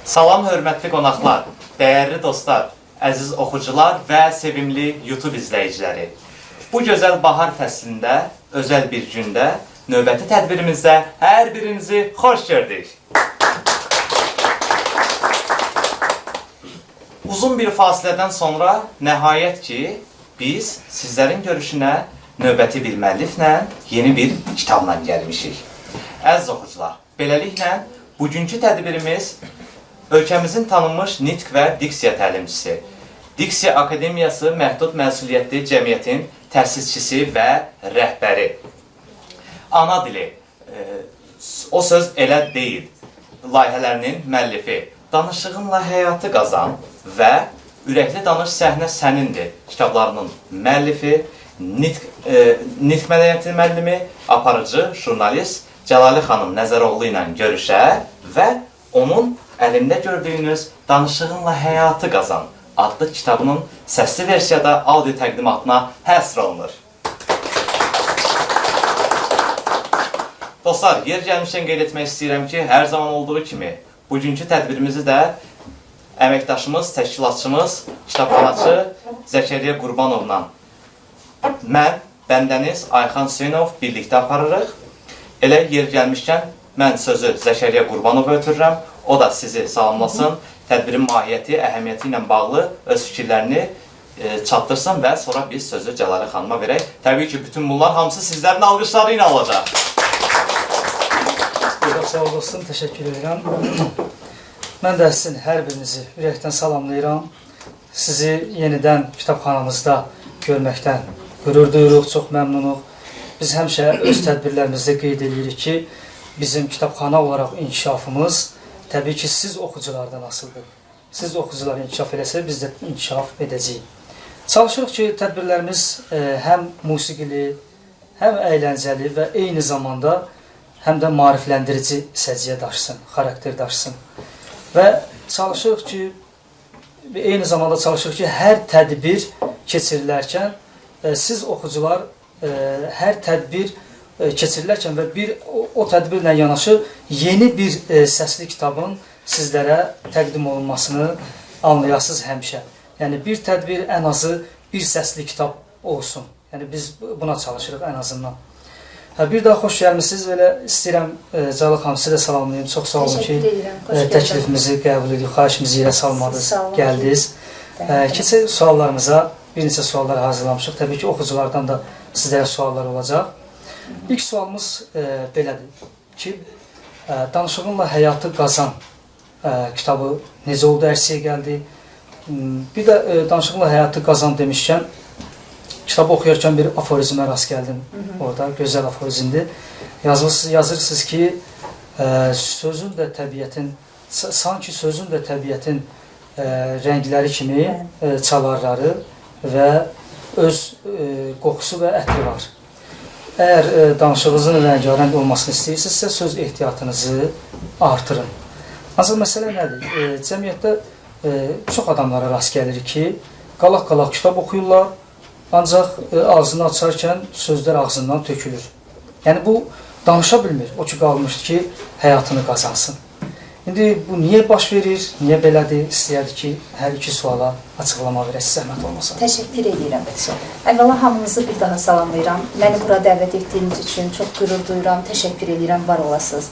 Salam hörmətli qonaqlar, dəyərli dostlar, əziz oxucular və sevimli YouTube izləyiciləri. Bu gözəl bahar fəslində, özəl bir gündə, növbəti tədbirimizdə hər birinizi xoş gördük. Uzun bir fasilədən sonra nəhayət ki, biz sizlərin görüşünə növbəti bir müəlliflə, yeni bir kitabla gəlmişik. Əziz oxucular, beləliklə, bugünkü tədbirimiz ölkəmizin tanınmış nitq və diksiya təlimçisi, Diksiya Akademiyası Məhdud Məsuliyyətli Cəmiyyətin təsisçisi və rəhbəri. Ana dili, o söz elə deyil, layihələrinin müəllifi, danışığınla həyatı qazan və ürəkli danış səhnə sənindir kitablarının müəllifi, nitq mədəniyyəti müəllimi, aparıcı, jurnalist Cəlali xanım Nəzəroğlu ilə görüşə və onun əlində gördüyünüz Danışığınla həyatı qazan adlı kitabının səsli versiyada audio təqdimatına həsr olunur. Dostlar, yer gəlmişdən qeyd etmək istəyirəm ki, hər zaman olduğu kimi bugünkü tədbirimizi də əməkdaşımız, təşkilatçımız, kitabxanaçı Zəkəriyyə Qurbanovla mən, bəndəniz Ayxan Hüseynov birlikdə aparırıq. Elə yer gəlmişkən mən sözü Zəkəriyyə Qurbanova ötürürəm. O da sizi salamlasın, tədbirin mahiyyəti, əhəmiyyəti ilə bağlı öz fikirlərini çatdırsın və sonra biz sözü Cəlali xanıma verək. Təbii ki, bütün bunlar hamısı sizlərin alqışları ilə olacaq. Sağ olasın, təşəkkür edirəm. Mən də sizin hər birinizi ürəkdən salamlayıram. Sizi yenidən kitabxanamızda görməkdən qürur duyuruq, çox məmnunuq. Biz həmişə öz tədbirlərimizdə qeyd edirik ki, bizim kitabxana olaraq inkişafımız təbii ki, siz oxuculardan asılıdır. Siz oxucular inkişaf eləsə, biz də inkişaf edəcəyik. Çalışırıq ki, tədbirlərimiz həm musiqili, həm əyləncəli və eyni zamanda həm də maarifləndirici səciyyə daşısın, xarakter daşısın. Və çalışırıq ki, eyni zamanda çalışırıq ki, hər tədbir keçirilərkən siz oxucular hər tədbir keçirilərkən və o tədbirlə yanaşı yeni bir səsli kitabın sizlərə təqdim olunmasını anlayasınız həmişə. Yəni, bir tədbir ən azı bir səsli kitab olsun. Yəni, biz buna çalışırıq ən azından. Bir daha xoş gəlmişsiniz. Belə istəyirəm, Cəlal xanım, sizə də salamlayayım. Çox sağ olun ki, təklifimizi qəbul edib, xahişimizi yerə salmadınız, gəldiniz. Keçək suallarımıza, bir neçə suallar hazırlamışıq. Təbii ki, oxuculardan da sizlərə suallar olacaq. İlk sualımız belədir ki, Danışığınla həyatı qazan kitabı necə oldu, ərsəyə gəldi? Bir də Danışığınla həyatı qazan demişkən, kitabı oxuyarkən bir aforizmə rast gəldim orada, gözəl aforizmdir. Yazırsınız ki, sözün də təbiətin, sanki sözün də təbiətin rəngləri kimi çalarları və öz qoxusu və ətri var. Əgər danışığınızın rəngarəng olmasını istəyirsinizsə, söz ehtiyatınızı artırın. Ancaq məsələ nədir? Cəmiyyətdə çox adamlara rast gəlir ki, qalaq-qalaq kitab oxuyurlar, ancaq ağzını açarkən sözlər ağzından tökülür. Yəni, bu danışa bilmir. O ki, qalmışdır ki, həyatını qazansın. İndi bu niyə baş verir, niyə belədir? İstəyərdik ki, hər iki suala açıqlama verək, zəhmət olmasa. Təşəkkür edirəm. Əvvəla hamınızı bir daha salamlayıram. Məni bura dəvət etdiyiniz üçün çox qürur duyuram, təşəkkür edirəm, var olasınız.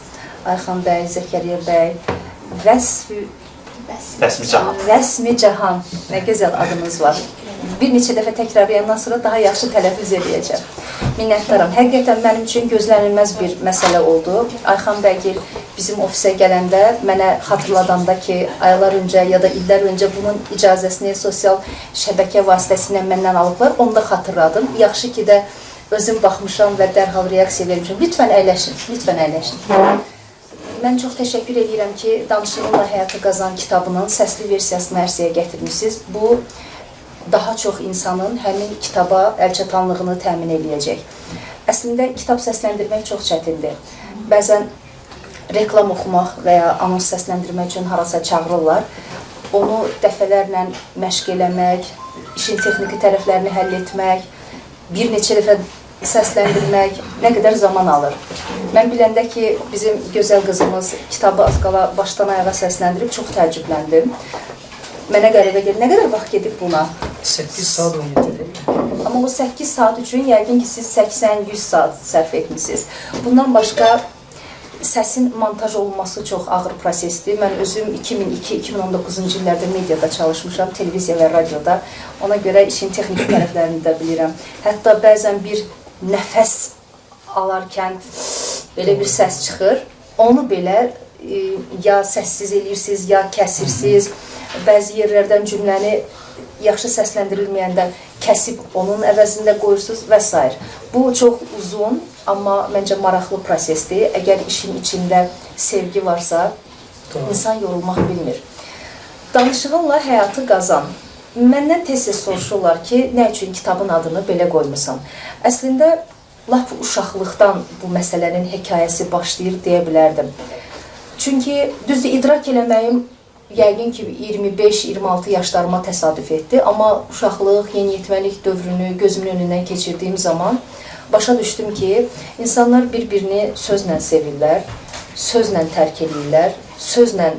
Ayxan bəy, Zəkəriyyə bəy, Rəsmi Cahan, nə gözəl adınız var. Bir neçə dəfə təkrarlayandan sonra daha yaxşı tələffüz edəcəm. Minnətdaram. Həqiqətən mənim üçün gözlənilməz bir məsələ oldu. Ayxan bəygil bizim ofisə gələndə mənə xatırladanda ki, aylar öncə ya da illər öncə bunun icazəsini sosial şəbəkə vasitəsilə məndən alıblar, onu da xatırladım. Yaxşı ki də özüm baxmışam və dərhal reaksiya vermişəm. Lütfən əyləşin, lütfən əyləşin. Mən çox təşəkkür edirəm ki, Danışığınla həyatı qazan kitabının səsli versiyasını ərsəyə gətirmişsiniz. Bu, daha çox insanın həmin kitaba əlçatanlığını təmin edəcək. Əslində, kitab səsləndirmək çox çətindir. Bəzən reklam oxumaq və ya anons səsləndirmək üçün harasa çağırırlar. Onu dəfələrlə məşq eləmək, işin texniki tərəflərini həll etmək, bir neçə dəfə səsləndirmək nə qədər zaman alır. Mən biləndə ki, bizim gözəl qızımız kitabı az qala başdan ayağa səsləndirib çox təəccübləndim. Mənə qəribə gəlir. Nə qədər vaxt gedib buna? 8 saat 17 dəqiqə. Amma o 8 saat üçün yəqin ki, siz 80-100 saat sərf etmişsiniz. Bundan başqa səsin montaj olunması çox ağır prosesdir. Mən özüm 2002-2019-cu illərdə mediada çalışmışam, televiziya və radioda. Ona görə işin texniki tərəflərini də bilirəm. Hətta bəzən bir nəfəs alarkən belə bir səs çıxır. Onu belə ya səssiz eləyirsiniz, ya kəsirsiniz. Bəzi yerlərdən cümləni yaxşı səsləndirilməyəndə kəsib onun əvəzində qoyursunuz və s. Bu çox uzun, amma məncə maraqlı prosesdir. Əgər işin içində sevgi varsa, insan yorulmaq bilmir. Danışığınla həyatı qazan. Məndən tez-tez soruşurlar ki, nə üçün kitabın adını belə qoymusan? Əslində, lap uşaqlıqdan bu məsələnin hekayəsi başlayır deyə bilərdim. Çünki düzdür, idrak eləməyim yəqin ki 25-26 yaşlarıma təsadüf etdi, amma uşaqlıq, yeniyetməlik dövrünü gözümün önündən keçirdiyim zaman başa düşdüm ki, insanlar bir-birini sözlə sevirlər, sözlə tərk edirlər, sözlə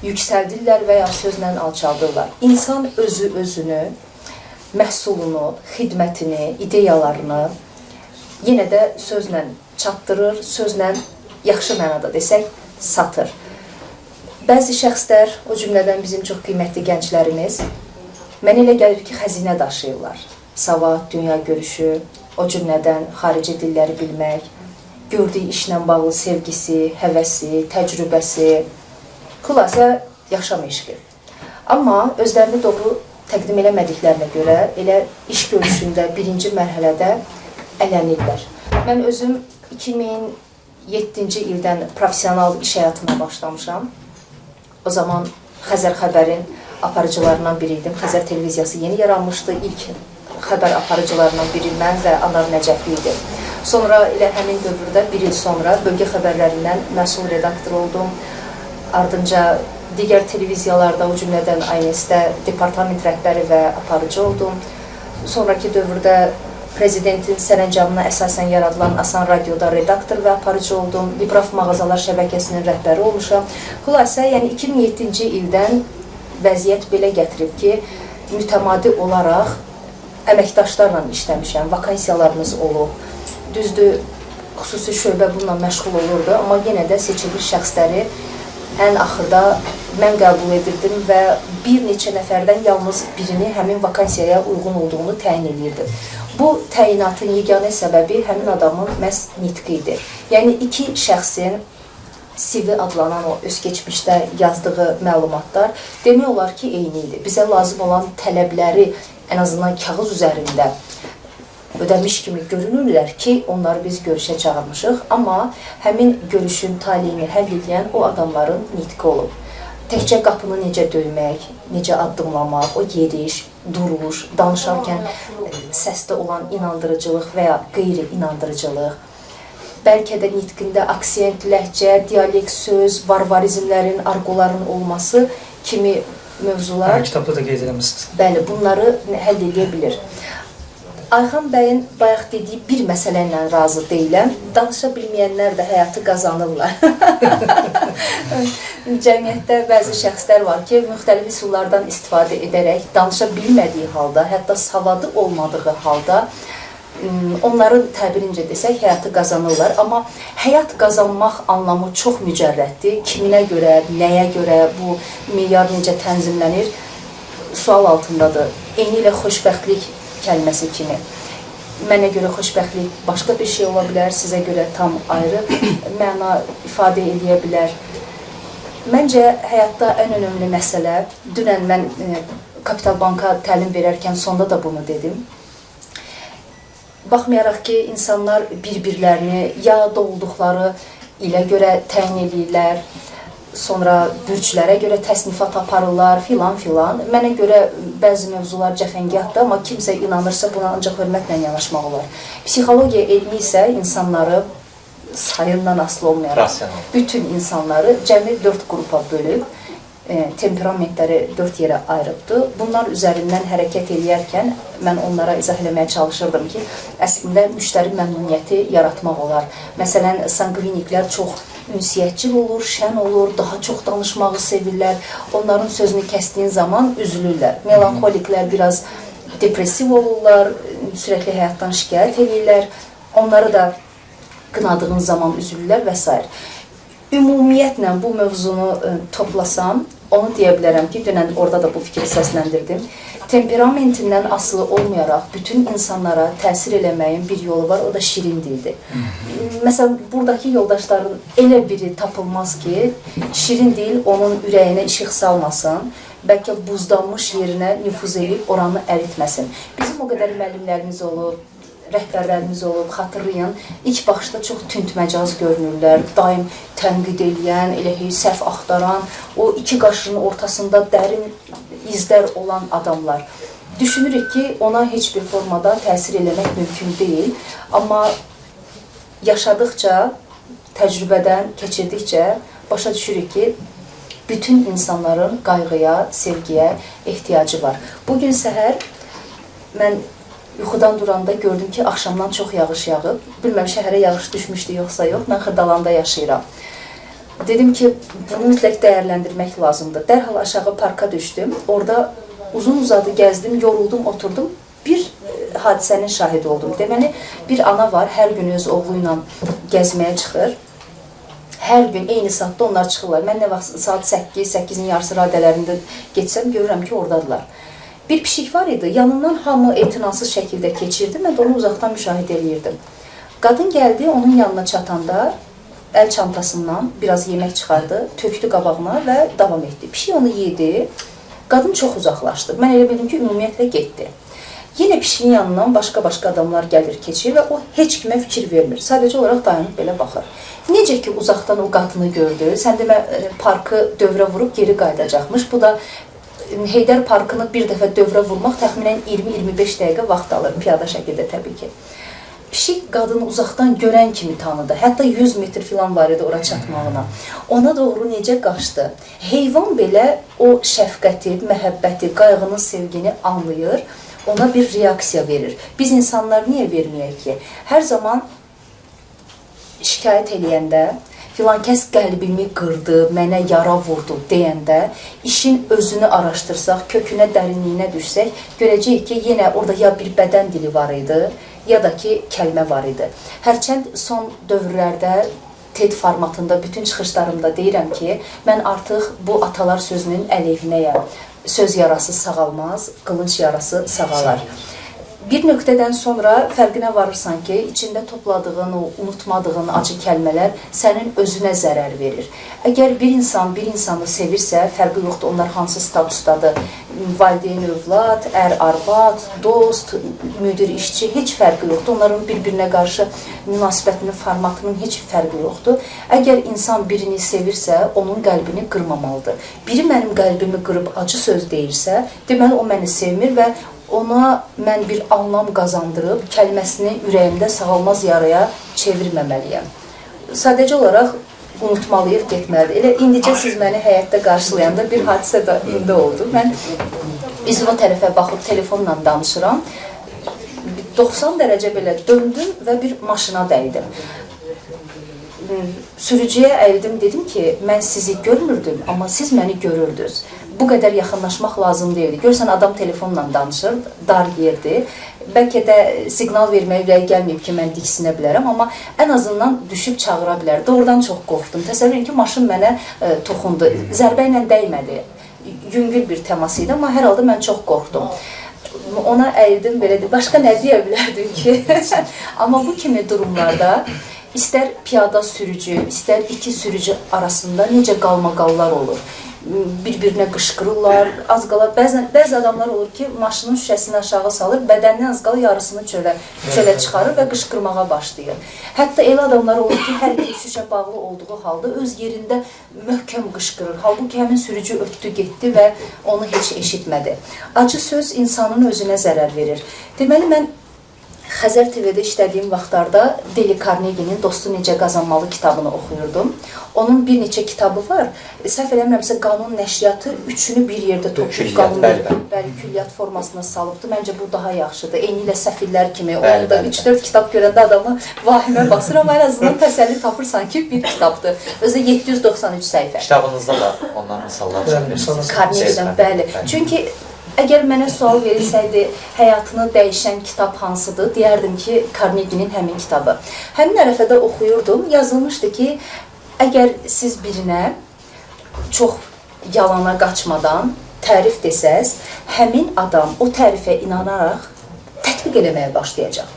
yüksəldirlər və ya sözlə alçaldırlar. İnsan özünü, məhsulunu, xidmətini, ideyalarını yenə də sözlə çatdırır, sözlə yaxşı mənada desək, satır. Bəzi şəxslər, o cümlədən bizim çox qiymətli gənclərimiz, mənə elə gəlir ki, xəzinə daşıyırlar. Savad, dünya görüşü, o cümlədən xarici dilləri bilmək, gördüyü işlə bağlı sevgisi, həvəsi, təcrübəsi, xülasə yaşam eşqi. Amma özlərini doğru təqdim eləmədiklərinə görə elə iş görüşündə birinci mərhələdə ələnirlər. Mən özüm 2007-ci ildən profesional iş həyatına başlamışam. O zaman Xəzər xəbərin aparıcılarından biriydim. Xəzər televiziyası yeni yaranmışdı. İlk xəbər aparıcılarından biri mən və Anar Nəcəfli idi. Sonra elə həmin dövrdə bir il sonra bölgə xəbərlərindən məsul redaktor oldum. Ardınca digər televiziyalarda, o cümlədən ANS-də departament rəhbəri və aparıcı oldum. Sonraki dövrdə Prezidentin sərəncamına əsasən yaradılan Asan Radioda redaktor və aparıcı oldum. Libraf mağazalar şəbəkəsinin rəhbəri olmuşam. Xülasə, yəni 2007-ci ildən vəziyyət belə gətirib ki, mütəmadi olaraq əməkdaşlarla işləmişəm, vakansiyalarımız olub. Düzdür, xüsusi şöbə bununla məşğul olurdu, amma yenə də seçilmiş şəxsləri ən axırda mən qəbul edirdim və bir neçə nəfərdən yalnız birini həmin vakansiyaya uyğun olduğunu təyin edirdi. Bu təyinatın yeganə səbəbi həmin adamın məhz nitqi idi. Yəni, iki şəxsin CV adlanan o özkeçmişdə yazdığı məlumatlar demək olar ki, eyni idi. Bizə lazım olan tələbləri ən azından kağız üzərində ödəmiş kimi görünürlər ki, onları biz görüşə çağırmışıq. Amma həmin görüşün taleyini həll edən o adamların nitqi olub. Təkcə qapını necə döymək, necə addımlamaq, o yeriş, duruş, danışarkən səsdə olan inandırıcılıq və ya qeyri-inandırıcılıq, bəlkə də nitqində aksent, ləhcə, dialekt, söz, varvarizmlərin, argoların olması kimi mövzular... Kitabda da qeyd eləmişsiniz. Bəli, bunları həll edə bilir. Ayxan bəyin bayaq dediyi bir məsələ ilə razı deyiləm. Danışa bilməyənlər də həyatı qazanırlar. Cəmiyyətdə bəzi şəxslər var ki, müxtəlif üsullardan istifadə edərək danışa bilmədiyi halda, hətta savadı olmadığı halda onların təbirincə desək, həyatı qazanırlar. Amma həyat qazanmaq anlamı çox mücərrətdir. Kiminə görə, nəyə görə, bu meyar necə tənzimlənir, sual altındadır. Eyni ilə xoşbəxtlik kəlməsi kimi. Mənə görə xoşbəxtlik başqa bir şey ola bilər, sizə görə tam ayrı məna ifadə edə bilər. Məncə, həyatda ən önəmli məsələ, dünən mən Kapital Banka təlim verərkən sonda da bunu dedim. Baxmayaraq ki, insanlar bir-birlərini ya doğulduqları ilə görə təyin edirlər, sonra bürclərə görə təsnifat aparırlar, filan. Mənə görə bəzi mövzular cəfəngiyatdır, amma kimsə inanırsa buna ancaq hörmətlə yanaşmaq olar. Psixologiya elmi isə insanları sayından asılı olmayaraq bütün insanları cəmi 4 qrupa bölüb. temperamentləri 4 yerə ayrıbdır. Bunlar üzərindən hərəkət edərkən mən onlara izah eləməyə çalışırdım ki, əslində müştəri məmnuniyyəti yaratmaq olar. Məsələn, sanqviniklər çox ünsiyyətçil olur, şən olur, daha çox danışmağı sevirlər. Onların sözünü kəsdiyin zaman üzülürlər. Melanxoliklər biraz depressiv olurlar, sürəkli həyatdan şikayət edirlər. Onları da qınadığın zaman üzülürlər və s. Ümumiyyətlə bu mövzunu toplasam, onu deyə bilərəm ki, dünən orada da bu fikri səsləndirdim. Temperamentindən asılı olmayaraq bütün insanlara təsir eləməyin bir yolu var, o da şirin dildir. Məsələn, buradakı yoldaşların elə biri tapılmaz ki, şirin dil onun ürəyinə işıq salmasın, bəlkə buzlanmış yerinə nüfuz edib oranı əritməsin. Bizim o qədər müəllimlərimiz olub, rəhbərlərimiz olub, xatırlayın, ilk baxışda çox tünd-məcaz görünürlər, daim tənqid eləyən, elə səhv axtaran, o iki qaşının ortasında dərin izlər olan adamlar. Düşünürük ki, ona heç bir formada təsir eləmək mümkün deyil, amma yaşadıqca, təcrübədən keçirdikcə başa düşürük ki, bütün insanların qayğıya, sevgiyə ehtiyacı var. Bugün səhər mən yuxudan duranda gördüm ki, axşamdan çox yağış yağıb. Bilməm, şəhərə yağış düşmüşdü yoxsa yox, mən Xırdalanda yaşayıram. Dedim ki, bunu mütləq dəyərləndirmək lazımdır. Dərhal aşağı parka düşdüm. Orada uzun-uzadı gəzdim, yoruldum, oturdum. Bir hadisənin şahidi oldum. Deməli, bir ana var, hər gün öz oğlu ilə gəzməyə çıxır. Hər gün eyni saatda onlar çıxırlar. Mən nə vaxt saat 8-8-in yarısı radələrində getsəm, görürəm ki, oradadılar. Bir pişik var idi, yanından hamı etinasız şəkildə keçirdi, mən də onu uzaqdan müşahidə eləyirdim. Qadın gəldi, onun yanına çatanda əl çantasından biraz yemək çıxardı, tökdü qabağına və davam etdi. Pişik onu yedi, qadın çox uzaqlaşdı. Mən elə bildim ki, ümumiyyətlə getdi. Yenə pişiyin yanından başqa-başqa adamlar gəlir, keçir və o heç kimə fikir vermir. Sadəcə olaraq dayanıb belə baxır. Necə ki, uzaqdan o qadını gördü, sən demə parkı dövrə vurub geri qayıdacaqmış. Bu da Heydər Parkını bir dəfə dövrə vurmaq təxminən 20-25 dəqiqə vaxt alır, piyada şəkildə təbii ki. Pişik qadını uzaqdan görən kimi tanıdı, hətta 100 metr filan var idi ora çatmağına. Ona doğru necə qaçdı. Heyvan belə o şəfqəti, məhəbbəti, qayğını, sevgini anlayır, ona bir reaksiya verir. Biz insanlar niyə verməyək ki? Hər zaman şikayət eləyəndə, filan kəs qəlbimi qırdı, mənə yara vurdu deyəndə, işin özünü araşdırsaq, kökünə, dərinliyinə düşsək, görəcəyik ki, yenə orada ya bir bədən dili var idi, ya da ki, kəlmə var idi. Hərçənd son dövrlərdə TED formatında bütün çıxışlarımda deyirəm ki, mən artıq bu atalar sözünün əleyhinəyəm. Söz yarası sağalmaz, qılınc yarası sağalar. Bir nöqtədən sonra fərqinə varırsan ki, içində topladığın, o unutmadığın acı kəlmələr sənin özünə zərər verir. Əgər bir insan bir insanı sevirsə, fərqi yoxdur, onlar hansı statusdadır, valideyn övlad, ər-arvad, dost, müdir, işçi, heç fərqi yoxdur. Onların bir-birinə qarşı münasibətinin, formatının heç fərqi yoxdur. Əgər insan birini sevirsə, onun qəlbini qırmamalıdır. Biri mənim qəlbimi qırıb acı söz deyirsə, deməli o məni sevmir və ona mən bir anlam qazandırıb, kəlməsini ürəyimdə sağalmaz yaraya çevirməməliyəm. Sadəcə olaraq unutmalıyıq, getməlidir. Elə indicə siz məni həyətdə qarşılayanda bir hadisə də indi oldu. Mən üzvə tərəfə baxıb telefonla danışıram. 90 dərəcə belə döndüm və bir maşına dəydim. Sürücüyə əyildim, dedim ki, mən sizi görmürdüm, amma siz məni görürdünüz. Bu qədər yaxınlaşmaq lazım deyildi. Görsən, adam telefonla danışır, dar yerdir. Bəlkə də siqnal verməyə ürəyi gəlməyib ki, mən diksinə bilərəm, amma ən azından düşüb çağıra bilər. Doğrudan çox qorxdum. Təsəvvür edin ki, maşın mənə toxundu. Zərbə ilə dəymədi. Yüngül bir təmas idi, amma hər halda mən çox qorxdum. Ona əyildim, belə deyim. Başqa nə deyə bilərdim ki? Amma bu kimi durumlarda istər piyada sürücü, istər iki sürücü arasında necə qalmaqallar olur. Bir-birinə qışqırırlar, az qala, bəzi adamlar olur ki, maşının şüşəsini aşağı salır, bədəndən az qala yarısını çölə çıxarır və qışqırmağa başlayır. Hətta elə adamlar olur ki, hər bir şüşə bağlı olduğu halda öz yerində möhkəm qışqırır. Halbuki həmin sürücü ötdü, getdi və onu heç eşitmədi. Acı söz insanın özünə zərər verir. Deməli, mən Xəzər TV-də işlədiyim vaxtlarda Deli Carnegie-nin Dostu Necə Qazanmalı kitabını oxuyurdum. Onun bir neçə kitabı var. Səhv eləmirəmsə, Qanun nəşriyyatı üçünü bir yerdə toplayıb qanun külliyat formasına salıbdı. Məncə bu daha yaxşıdır. Eyni ilə Səfillər kimi. Onu da 3-4 kitab görəndə adamı vahimə basır, amma ən azından təsəlli tapırsan ki, bir kitabdır. Özü 793 səhifə. Kitabınızda da ondan misallar çəkirsiniz. Carnegie-dən, bəli. Çünki əgər mənə sual verilsəydi, həyatını dəyişən kitab hansıdır, deyərdim ki, Carnegie-nin həmin kitabı. Həmin ərəfədə oxuyurdum, yazılmışdı ki, əgər siz birinə çox yalana qaçmadan tərif desəz, həmin adam o tərifə inanaraq tətbiq eləməyə başlayacaq.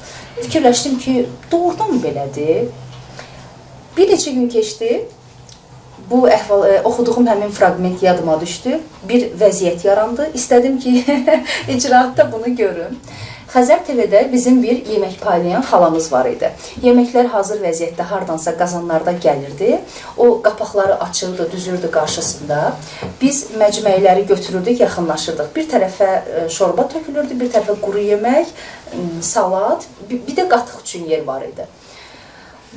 Fikirləşdim ki, doğrudan belədir. Bir neçə gün keçdi. Bu oxuduğum həmin fraqment yadıma düşdü. Bir vəziyyət yarandı. İstədim ki, icraatda bunu görüm. Xəzər TV-də bizim bir yemək paylayan xalamız var idi. Yeməklər hazır vəziyyətdə hardansa qazanlarda gəlirdi. O qapaqları açırdı, düzürdü qarşısında. Biz məcməyləri götürürdük, yaxınlaşırdıq. Bir tərəfə şorba tökülürdü, bir tərəfə quru yemək, salat, bir də qatıq üçün yer var idi.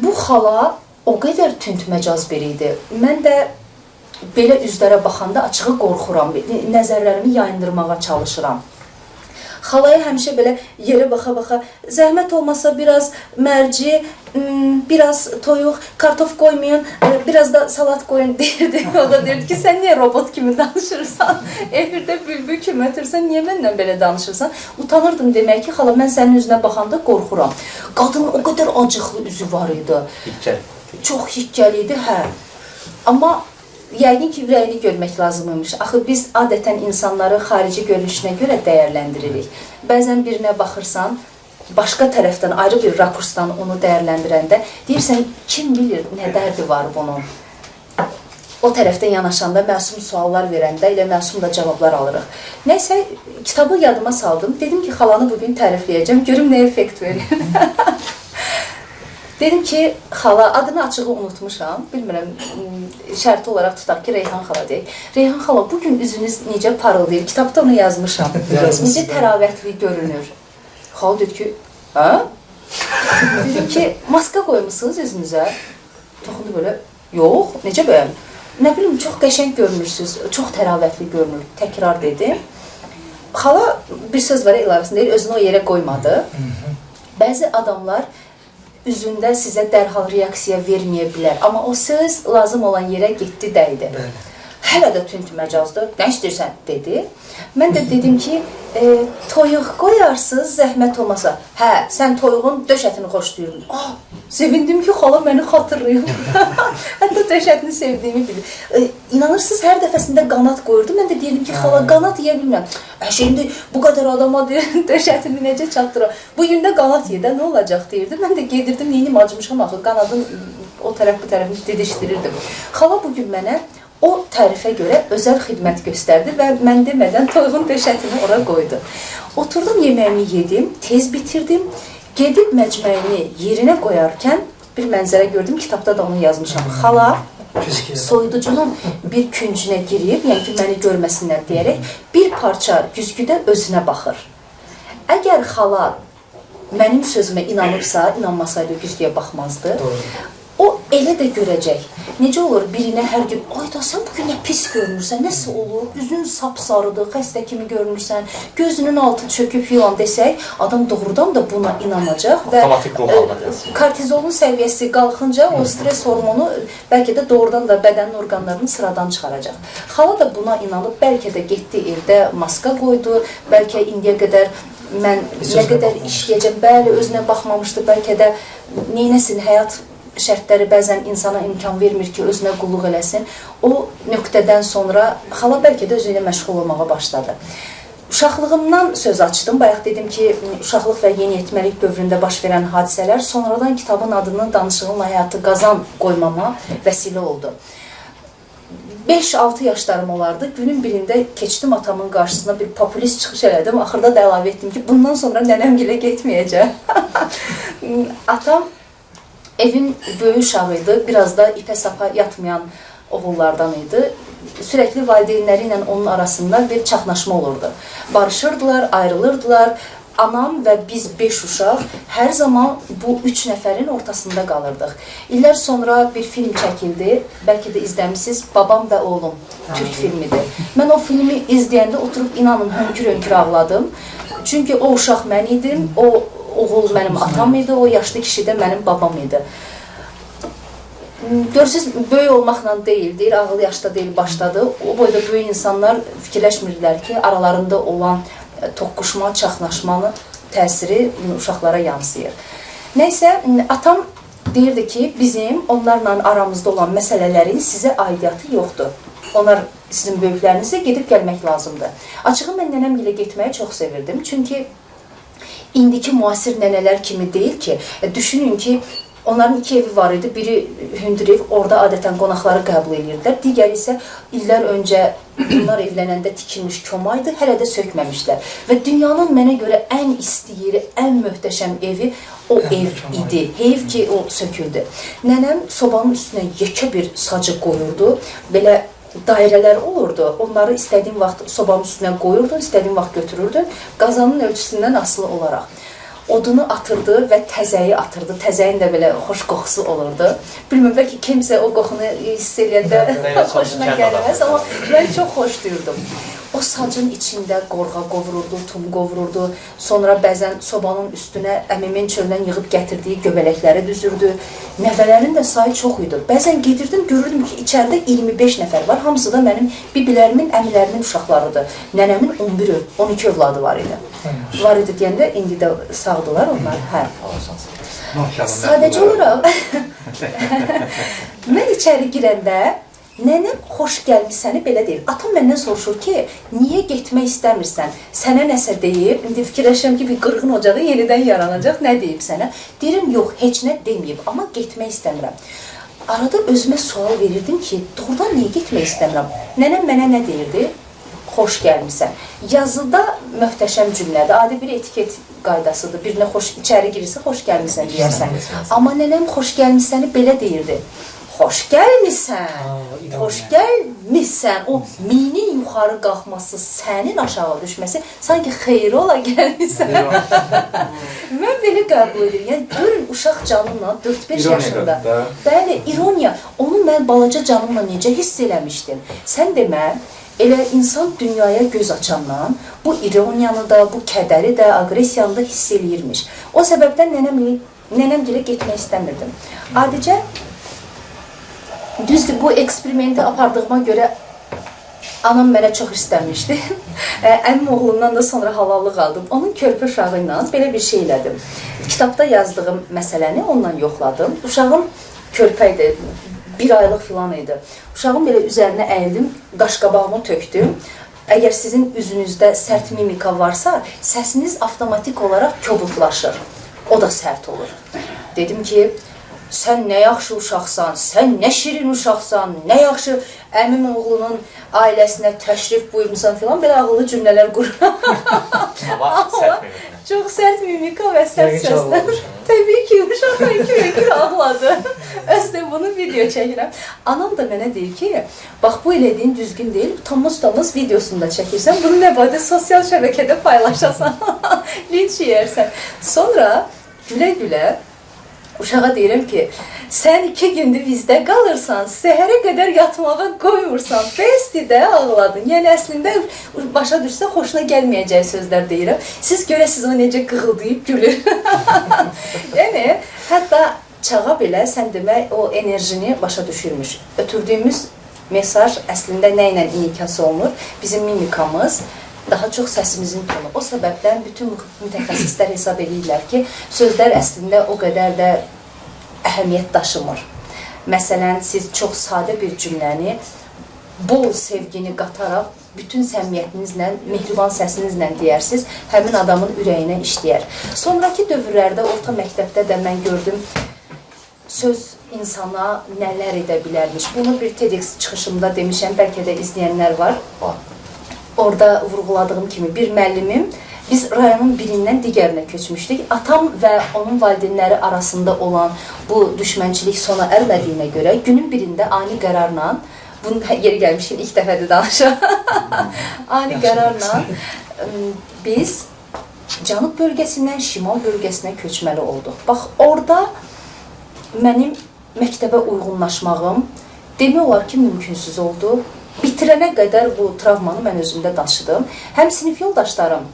Bu xala o qədər tünd məcaz biri idi. Mən də belə üzlərə baxanda açığı qorxuram, nəzərlərimi yayındırmağa çalışıram. Xalaya həmişə belə yerə baxa-baxa, zəhmət olmasa biraz mərci, biraz toyuq, kartof qoymayın, biraz da salat qoyun deyirdi. O da deyirdi ki, sən niyə robot kimi danışırsan? Efirdə bülbül kimi ötürsən, niyə mənlə belə danışırsan? Utanırdım demək ki, xala, mən sənin üzünə baxanda qorxuram. Qadının o qədər acıqlı üzü var idi. Çox hikkəli idi, hə. Amma yəqin ki, ürəyini görmək lazımıymış. Axı, biz adətən insanları xarici görünüşünə görə dəyərləndiririk. Bəzən birinə baxırsan, başqa tərəfdən, ayrı bir rakursdan onu dəyərləndirəndə, deyirsən, kim bilir nə dərdi var bunun? O tərəfdən yanaşanda, məsum suallar verəndə elə məsum da cavablar alırıq. Nəysə, kitabı yadıma saldım. Dedim ki, xalanı bugün tərifləyəcəm, görüm nə effekt verir. Dedim ki, xala, adını açığı unutmuşam, bilmirəm, şərti olaraq tutaq ki, Reyhan xala deyək. Reyhan xala, bugün üzünüz necə parıldayır, kitabda onu yazmışam, necə təravətli görünür. Xala dedi ki, hə? Dedim ki, maska qoymuşsunuz üzünüzə? Toxundu belə, yox, necə bəyəm? Nə bilim, çox qəşəng görünürsünüz, çox təravətli görünür, təkrar dedim. Xala bir söz var ilavəsində deyil, özünü o yerə qoymadı. Bəzi adamlar üzündə sizə dərhal reaksiya verməyə bilər. Amma o söz lazım olan yerə getdi, dəydi. Hələ də tünd məcazdır, nə istəyirsən, dedi. Mən də dedim ki, toyuq qoyarsınız, zəhmət olmasa. Hə, sən toyuğun döş ətini xoşlayırdın. Sevindim ki, xala məni xatırlayıb. Hətta döş ətini sevdiyimi bilir. İnanırsınız, hər dəfəsində qanat qoyurdu. Mən də deyirdim ki, xala, qanat yeyə bilmirəm. Şimdi bu qədər adama döş ətini necə çatdırır? Bugün də qanat yedə, nə olacaq deyirdi. Mən də gedirdim, neyini acımışam axı, qanadın o tərəf bu tərəfini didişdirirdim. Xala bugün mənə o tərifə görə özəl xidmət göstərdi və mən demədən toyuğun döşətini ora qoydu. Oturdum, yeməyimi yedim, tez bitirdim. Gedib məcməyini yerinə qoyarkən bir mənzərə gördüm, kitabda da onu yazmışam. Xala soyuducunun bir küncünə girib, yəni ki, məni görməsinlər deyərək, bir parça güzgüdə özünə baxır. Əgər xala mənim sözümə inanıbsa, inanmasaydı güzgüyə baxmazdı. O elə də görəcək. Necə olur birinə hər gün, ayda sən bugün nə pis görünürsən, nəsə olur, üzün sapsarıdır, xəstə kimi görünürsən, gözünün altı çöküb yılan desək, adam doğrudan da buna inanacaq və kortizolun səviyyəsi qalxınca o stres hormonu bəlkə də doğrudan da bədənin orqanlarını sıradan çıxaracaq. Xala da buna inanıb, bəlkə də getdi evdə maska qoydu, bəlkə indiyə qədər mən nə qədər işləyəcəm, bəli, özünə baxmamışdı, bəlkə də neynəsin, həyat şərtləri bəzən insana imkan vermir ki, özünə qulluq eləsin. O nöqtədən sonra xala bəlkə də özü ilə məşğul olmağa başladı. Uşaqlığımdan söz açdım. Bayaq dedim ki, uşaqlıq və yeniyetməlik dövründə baş verən hadisələr sonradan kitabın adını Danışığın Həyatı Qazan qoymama vəsilə oldu. 5-6 yaşlarım olardı. Günün birində keçdim atamın qarşısına, bir populist çıxış elədim. Axırda da əlavə etdim ki, bundan sonra nənəmgilə getməyəcəm. Atam evin böyük uşağı idi, biraz da ipə sapa yatmayan oğullardan idi. Sürekli valideynləri ilə onun arasında bir çaxnaşma olurdu. Barışırdılar, ayrılırdılar. anam və biz 5 uşaq hər zaman bu 3 nəfərin ortasında qalırdıq. İllər sonra bir film çəkildi, bəlkə də izləmisiniz, Babam və Oğlum, Türk filmidir. Mən o filmi izləyəndə oturub inanın hönkür-hönkür ağladım. Çünki o uşaq mən idim, o oğul mənim atam idi, o yaşlı kişi də mənim babam idi. Görürsünüz, böyük olmaqla deyil, deyir, ağıl yaşda deyil, başdadır. O boyda böyük insanlar fikirləşmirlər ki, aralarında olan toqquşma, çaxnaşmanın təsiri uşaqlara yansıyır. Nəysə, atam deyirdi ki, bizim onlarla aramızda olan məsələlərin sizə aidiyyatı yoxdur. Onlar sizin böyüklərinizə gedib gəlmək lazımdır. Açığı mən nənəmgilə getməyi çox sevirdim. Çünki indiki müasir nənələr kimi deyil ki, düşünün ki, onların 2 evi var idi. Biri hündür ev, orada adətən qonaqları qəbul edirdilər. Digəri isə illər öncə bunlar evlənəndə tikilmiş komaydı, hələ də sökməmişlər. Və dünyanın mənə görə ən isti yeri, ən möhtəşəm evi o ev idi. Heyf ki, o söküldü. Nənəm sobanın üstünə yekə bir sacı qoyurdu. Belə dairələr olurdu. Onları istədiyin vaxt sobanın üstünə qoyurdu, istədiyin vaxt götürürdü. Qazanın ölçüsündən asılı olaraq. Odunu atırdı və təzəyi atırdı. Təzəyin də belə xoş qoxusu olurdu. Bilməm, bəlkə kimsə o qoxunu hiss eləyəndə xoşuna gəlməz, amma mən çox xoşlayırdım. O sacın içində qorğa qovururdu, tum qovururdu. Sonra bəzən sobanın üstünə əmimin çöldən yığıb gətirdiyi göbələkləri düzürdü. Nəvələrin də sayı çox idi. Bəzən gedirdim, görürdüm ki, içəridə 25 nəfər var. Hamısı da mənim bibilərimin, əmilərimin uşaqlarıdır. Nənəmin 12 övladı var idi. Var idi deyəndə, indi də sağdılar onlar. Hə. Sadəcə olaraq, mən içəri girəndə, nənəm xoş gəlmişsəni belə deyir. Atam məndən soruşur ki, niyə getmək istəmirsən? Sənə nəsə deyib, indi fikirləşirəm ki, bir qırğın ocağı yenidən yaranacaq, nə deyib sənə? Deyirəm, yox, heç nə deməyib, amma getmək istəmirəm. Arada özümə sual verirdim ki, doğrudan niyə getmək istəmirəm? Nənəm mənə nə deyirdi? Xoş gəlmişsən. Yazıda möhtəşəm cümlədir, adi bir etiket qaydasıdır. Birinə içəri girirsə, xoş gəlmişsən deyərsən. Amma nənəm xoş gəlmişsəni belə deyirdi. Xoş gəlmişsən, xoş gəlmişsən. O minin yuxarı qalxması, sənin aşağı düşməsi, sanki xeyri ola gəlmişsən. Mən belə qəbul edirəm. Yəni, görün, uşaq canımla 4-5 yaşında. Bəli, ironiya. Onu mən balaca canımla necə hiss eləmişdim. Sən demə, elə insan dünyaya göz açandan bu ironiyanı da, bu kədəri də, aqresiyanı da hiss eləyirmiş. O səbəbdən nənəmgilə getmək istəmirdim. Adicə, düzdür, bu eksperimenti apardığıma görə anam mənə çox istəmişdi. Əmim oğlundan da sonra halallıq aldım. Onun körpə uşağı ilə belə bir şey elədim. Kitabda yazdığım məsələni onunla yoxladım. Uşağım körpə idi. 1 aylıq filan idi. Uşağın belə üzərinə əyildim, qaşqabağımı tökdüm. Əgər sizin üzünüzdə sərt mimika varsa, səsiniz avtomatik olaraq kobudlaşır. O da sərt olur. Dedim ki, sən nə yaxşı uşaqsan, sən nə şirin uşaqsan, nə yaxşı əmim oğlunun ailəsinə təşrif buyurmuşsan filan, belə ağıllı cümlələr qurur. Çox sərt mimika və sərt səslə. Təbii ki, uşaq hönkür-hönkür ağladı. Özdə bunu video çəkirəm. Anam da mənə deyir ki, bax bu elədiyin düzgün deyil, utanmaz videosunu da çəkirsən, bunu nə badə sosial şəbəkədə paylaşasan, linç yeyərsən. Sonra gülə-gülə uşağa deyirəm ki, sən 2 gündür bizdə qalırsan, səhərə qədər yatmağa qoymursan, bəsdir də ağladın. Yəni, əslində, başa düşsə, xoşuna gəlməyəcək sözlər deyirəm. Siz görəsiniz o necə qığıldayıb gülür. Yəni, hətta çağa belə, sən demək, o enerjini başa düşürmüş. Ötürdüyümüz mesaj əslində nə ilə inikası olunur? Bizim mimikamız, daha çox səsimizin tonu. O səbəbdən bütün mütəxəssislər hesab edirlər ki, sözlər əslində o qədər də əhəmiyyət daşımır. Məsələn, siz çox sadə bir cümləni, bol sevgini qataraq, bütün səmiyyətinizlə, mehriban səsinizlə deyərsiniz, həmin adamın ürəyinə işləyər. Sonraki dövrlərdə, orta məktəbdə də mən gördüm, söz insana nələr edə bilərmiş. Bunu bir TEDx çıxışımda demişəm, bəlkə də izləyənlər var. Orada vurğuladığım kimi bir müəllimim, biz rayonun birindən digərinə köçmüşdük. Atam və onun valideynləri arasında olan bu düşmənçilik sona ərmədiyinə görə günün birində ani qərarla, bunun yeri gəlmişkən ilk dəfədir danışaq, ani qərarla biz cənub bölgəsindən şimal bölgəsinə köçməli olduq. Bax, orada mənim məktəbə uyğunlaşmağım demək olar ki, mümkünsüz oldu. Bitirənə qədər bu travmanı mən özümdə daşıdım. Həm sinif yoldaşlarım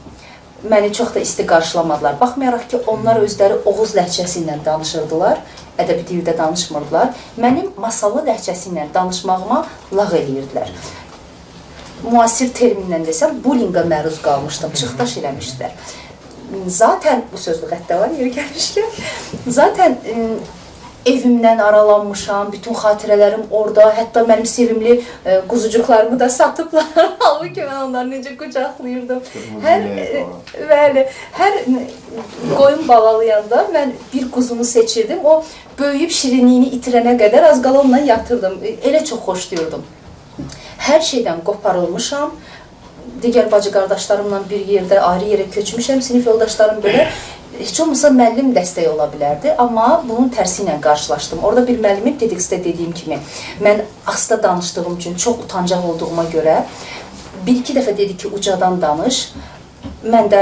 məni çox da isti qarşılamadılar. Baxmayaraq ki, onlar özləri Oğuz ləhcəsi ilə danışırdılar, ədəbi dildə danışmırdılar. Mənim masallı ləhcəsi ilə danışmağıma lağ eləyirdilər. Müasir terminlə desəm, bullyinqa məruz qalmışdım, çıxdaş eləmişdilər. Zaten, bu sözlü xəttə var, yeri gəlmişkən, zaten evimdən aralanmışam, bütün xatirələrim orada, hətta mənim sevimli quzucuqlarımı da satıblar. Halbuki mən onları necə qucaqlayırdım. Hər qoyun balalayanda mən bir quzunu seçirdim, o böyüyüb şirinliyini itirənə qədər az qala onunla yatırdım. Elə çox xoşlayırdım. Hər şeydən qoparılmışam. Digər bacı qardaşlarımla bir yerdə, ayrı yerə köçmüşəm, sinif yoldaşlarım belə. Heç olmasa müəllim dəstək ola bilərdi, amma bunun tərsi ilə qarşılaşdım. Orada bir müəllimim TEDx'də dediyim kimi, mən asta danışdığım üçün, çox utancaq olduğuma görə bir-iki dəfə dedi ki, ucadan danış. Mən də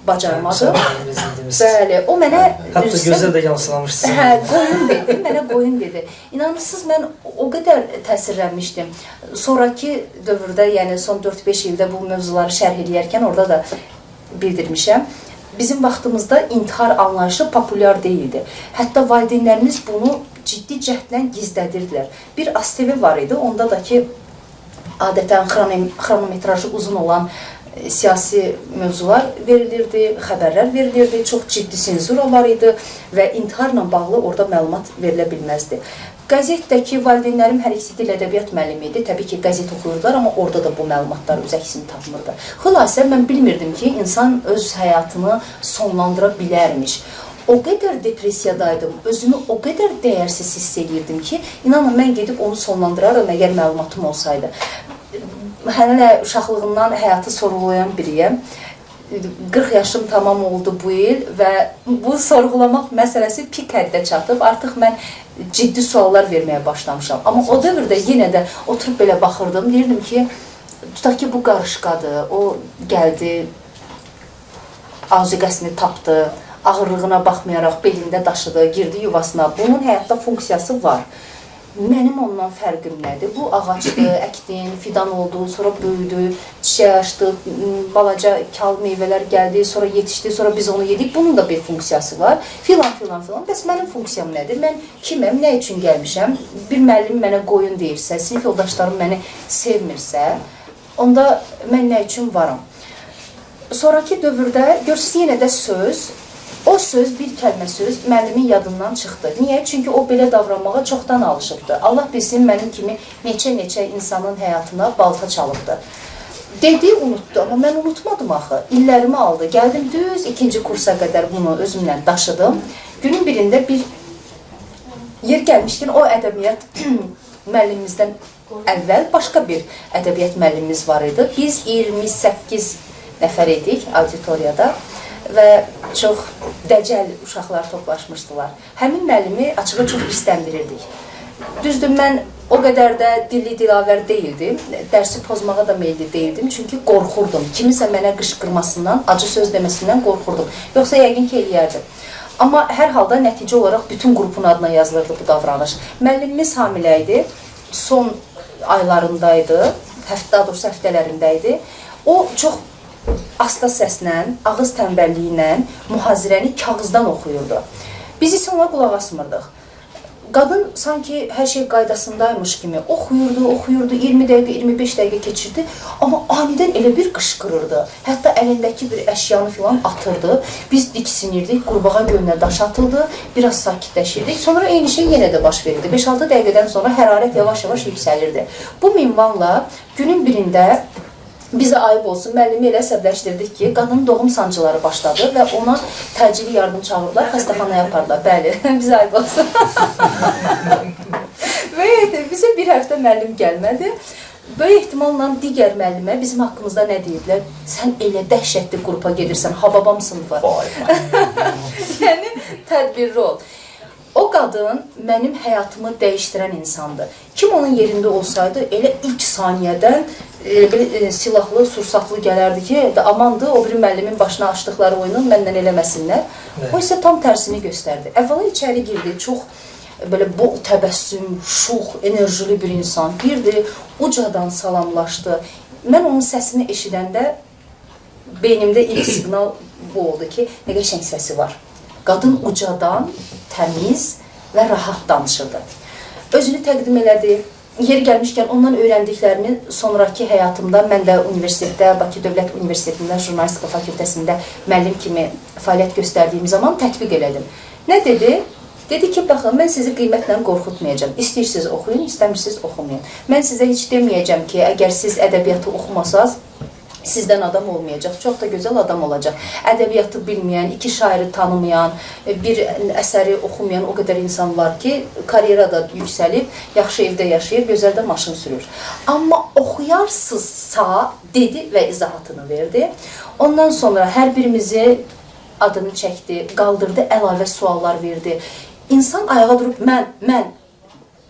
bacarmadım. Bəli, o mənə... Hətta gözəl də yansılamışsın. Hə, qoyun dedi, mənə qoyun dedi. İnanırsınız, mən o qədər təsirlənmişdim. Sonraki dövrdə, yəni son 4-5 ildə bu mövzuları şərh edərkən orada da bildirmişəm. Bizim vaxtımızda intihar anlayışı populyar deyildi. Hətta valideynlərimiz bunu ciddi cəhdlə gizlədirdilər. Bir ASTV var idi, onda da ki, adətən xronometrajı uzun olan siyasi mövzular verilirdi, xəbərlər verilirdi, çox ciddi senzura var idi və intiharla bağlı orada məlumat verilə bilməzdi. Qəzetdəki valideynlərim hər ikisi dil ədəbiyyat müəllimi idi. Təbii ki, qəzet oxuyurdular, amma orada da bu məlumatlar öz əksini tapmırdı. Xülasə, mən bilmirdim ki, insan öz həyatını sonlandıra bilərmiş. O qədər depressiyadaydım, özümü o qədər dəyərsiz hiss edirdim ki, inanın, mən gedib onu sonlandırarım, əgər məlumatım olsaydı. Hələ uşaqlığından həyatı sorğulayan biriyəm. 40 yaşım tamam oldu bu il və bu sorğulamaq məsələsi pik həddə çatıb. Artıq mən ciddi suallar verməyə başlamışam. Amma o dövrdə yenə də oturub belə baxırdım. Deyirdim ki, tutaq ki, bu qarışqadır. O gəldi, azuqəsini tapdı, ağırlığına baxmayaraq belində daşıdı, girdi yuvasına. Bunun həyatda funksiyası var. Mənim ondan fərqim nədir? Bu ağacdır, əkdin, fidan oldu, sonra böyüdü, çiçək açdı, balaca kal meyvələr gəldi, sonra yetişdi, sonra biz onu yedik. Bunun da bir funksiyası var. Filan. Bəs mənim funksiyam nədir? Mən kiməm, nə üçün gəlmişəm? Bir müəllim mənə qoyun deyirsə, sinif yoldaşlarım məni sevmirsə, onda mən nə üçün varam? Sonraki dövrdə, görürsünüz, yenə də söz, o söz, bir kəlmə söz müəllimin yadından çıxdı. Niyə? Çünki o belə davranmağa çoxdan alışıbdı. Allah bilsin, mənim kimi neçə-neçə insanın həyatına balta çalıbdı. Dedi, unutdu, amma mən unutmadım axı. İllərimi aldı. Gəldim düz 2-ci kursa qədər bunu özümlə daşıdım. Günün birində bir yer gəlmişkən o ədəbiyyat müəllimimizdən əvvəl başqa bir ədəbiyyat müəllimimiz var idi. Biz 28 nəfər idik auditoriyada və çox dəcəl uşaqlar toplaşmışdılar. Həmin müəllimi açığı çox hirsləndirirdik. Düzdür, mən o qədər də dilli dilavər deyildim, dərsi pozmağa da meyilli deyildim, çünki qorxurdum. Kimisə mənə qışqırmasından, acı söz deməsindən qorxurdum. Yoxsa yəqin ki, eləyərdim. Amma hər halda nəticə olaraq bütün qrupun adına yazılırdı bu davranış. Müəllimimiz hamilə idi, son aylarındaydı, daha doğrusu həftələrindəydi. O çox asta səslə, ağız tənbəlliyi ilə mühazirəni kağızdan oxuyurdu. Biz isə ona qulaq asmırdıq. Qadın sanki hər şey qaydasındaymış kimi oxuyurdu, 20 dəqiqə, 25 dəqiqə keçirdi, amma anidən elə bir qışqırırdı. Hətta əlindəki bir əşyanı filan atırdı. Biz diksinirdik, qurbağa gölünə daş atıldı, biraz sakitləşirdik. Sonra eyni şey yenə də baş verirdi. 5-6 dəqiqədən sonra hərarət yavaş-yavaş yüksəlirdi. Bu minvanla günün birində bizə ayıb olsun, müəllimi elə əsəbləşdirdik ki, qadının doğum sancıları başladı və ona təcili yardım çağırdılar, xəstəxanaya apardılar. Bəli, bizə ayıb olsun. Və bizə bir həftə müəllim gəlmədi. Böyük ehtimalla digər müəllimə bizim haqqımızda nə deyirlər? Sən elə dəhşətli qrupa gedirsən, hababam sınıfı. Yəni, tədbirli ol. O qadın mənim həyatımı dəyişdirən insandır. Kim onun yerində olsaydı, elə ilk saniyədən silahlı, sursatlı gələrdi ki, amandır, o biri müəllimin başına açdıqları oyunu məndən eləməsinlər. O isə tam tərsini göstərdi. Əvvəla içəri girdi, çox belə bol təbəssüm, şux, enerjili bir insan. Girdi, ucadan salamlaşdı. Mən onun səsini eşidəndə beynimdə ilk siqnal bu oldu ki, nə qəşəng səsi var. Qadın ucadan, təmiz və rahat danışırdı. Özünü təqdim elədi. Yeri gəlmişkən ondan öyrəndiklərini sonraki həyatımda mən də universitetdə, Bakı Dövlət Universitetində, Jurnalistika fakültəsində müəllim kimi fəaliyyət göstərdiyim zaman tətbiq elədim. Nə dedi? Dedi ki, baxın, mən sizi qiymətlə qorxutmayacağam. İstəyirsiniz oxuyun, istəmirsiniz oxumayın. Mən sizə heç deməyəcəm ki, əgər siz ədəbiyyatı oxumasaz, sizdən adam olmayacaq, çox da gözəl adam olacaq. Ədəbiyyatı bilməyən, iki şairi tanımayan, bir əsəri oxumayan o qədər insan var ki, karyerada yüksəlib, yaxşı evdə yaşayır, gözəl də maşın sürür. Amma oxuyarsızsa, dedi və izahatını verdi. Ondan sonra hər birimizi adını çəkdi, qaldırdı, əlavə suallar verdi. İnsan ayağa durub mən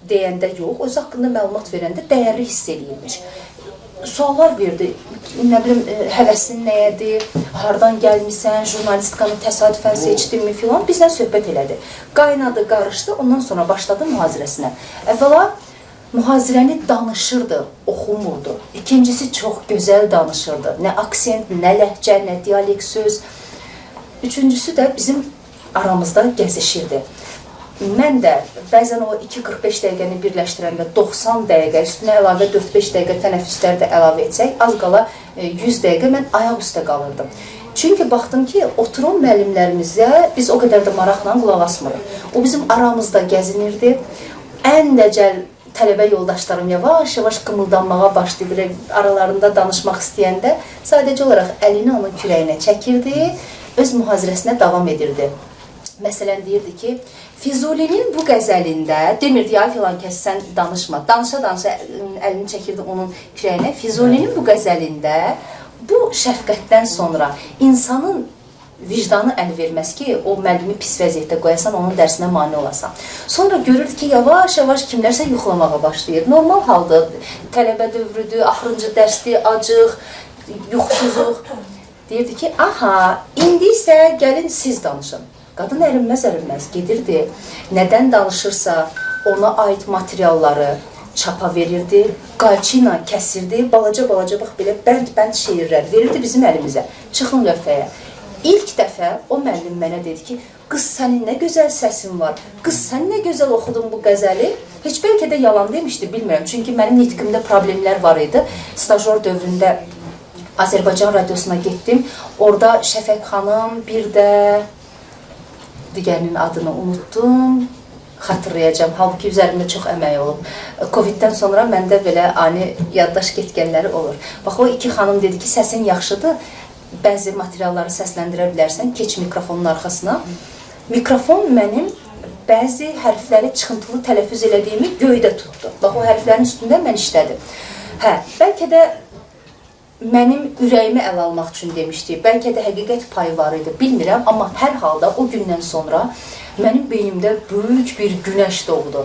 deyəndə yox, öz haqqında məlumat verəndə dəyərli hiss edilmiş. Suallar verdi, nə bilim, həvəsin nəyədir, hardan gəlmişsən, jurnalistikanı təsadüfən seçdinmi filan, bizlə söhbət elədi. Qaynadı, qarışdı, ondan sonra başladı mühazirəsinə. Əvvəla mühazirəni danışırdı, oxumurdu. İkincisi çox gözəl danışırdı. Nə aksent, nə ləhcə, nə dialekt söz. Üçüncüsü də bizim aramızda gəzişirdi. Mən də bəzən o 2-45 dəqiqəni birləşdirəndə 90 dəqiqə, üstünə əlavə 4-5 dəqiqə tənəffüslər də əlavə etsək, az qala 100 dəqiqə mən ayaq üstə qalırdım. Çünki baxdım ki, oturan müəllimlərimizə biz o qədər də maraqla qulaq asmırıq. O bizim aramızda gəzinirdi. Ən dəcəl tələbə yoldaşlarım yavaş-yavaş qımıldanmağa başlayıb, aralarında danışmaq istəyəndə sadəcə olaraq əlini onun kürəyinə çəkirdi, öz mühazirəsinə davam edirdi. Məsələn, deyirdi ki, Füzulinin bu qəzəlində, demirdi, ya filan kəs, sən danışma. Danışa-danışa əlini çəkirdi onun kürəyinə. Füzulinin bu qəzəlində, bu şəfqətdən sonra insanın vicdanı əl verməz ki, o müəllimi pis vəziyyətdə qoyasan, onun dərsinə mane olasan. Sonra görürdü ki, yavaş-yavaş kimlərsə yuxlamağa başlayır. Normal halda tələbə dövrüdür, axırıncı dərsdir, acıq, yuxusuzluq. Deyirdi ki, aha, indi isə gəlin siz danışın. Qadın ərinməz gedirdi, nədən danışırsa ona aid materialları çapa verirdi, qayçı ilə kəsirdi, balaca-balaca bax belə bənd-bənd şeirlər verirdi bizim əlimizə. Çıxın lövhəyə. İlk dəfə o müəllim mənə dedi ki, qız sənin nə gözəl səsin var, qız sən nə gözəl oxudun bu qəzəli. Heç bəlkə də yalan demişdi, bilmirəm. Çünki mənim nitqimdə problemlər var idi. Stajyor dövründə Azərbaycan radiosuna getdim. Orada Şəfəq xanım, bir də digərinin adını unutdum, xatırlayacağım. Halbuki üzərimdə çox əmək olub. Coviddən sonra məndə belə ani yaddaş getgənləri olur. Bax, o iki xanım dedi ki, səsin yaxşıdır, bəzi materialları səsləndirə bilərsən, keç mikrofonun arxasına. Mikrofon mənim bəzi hərfləri çıxıntılı tələffüz elədiyimi göydə tutdu. Bax, o hərflərin üstündə mən işlədim. Hə, bəlkə də mənim ürəyimi əl almaq üçün demişdi. Bəlkə də həqiqət payı var idi, bilmirəm. Amma hər halda o gündən sonra mənim beynimdə böyük bir günəş doğdu.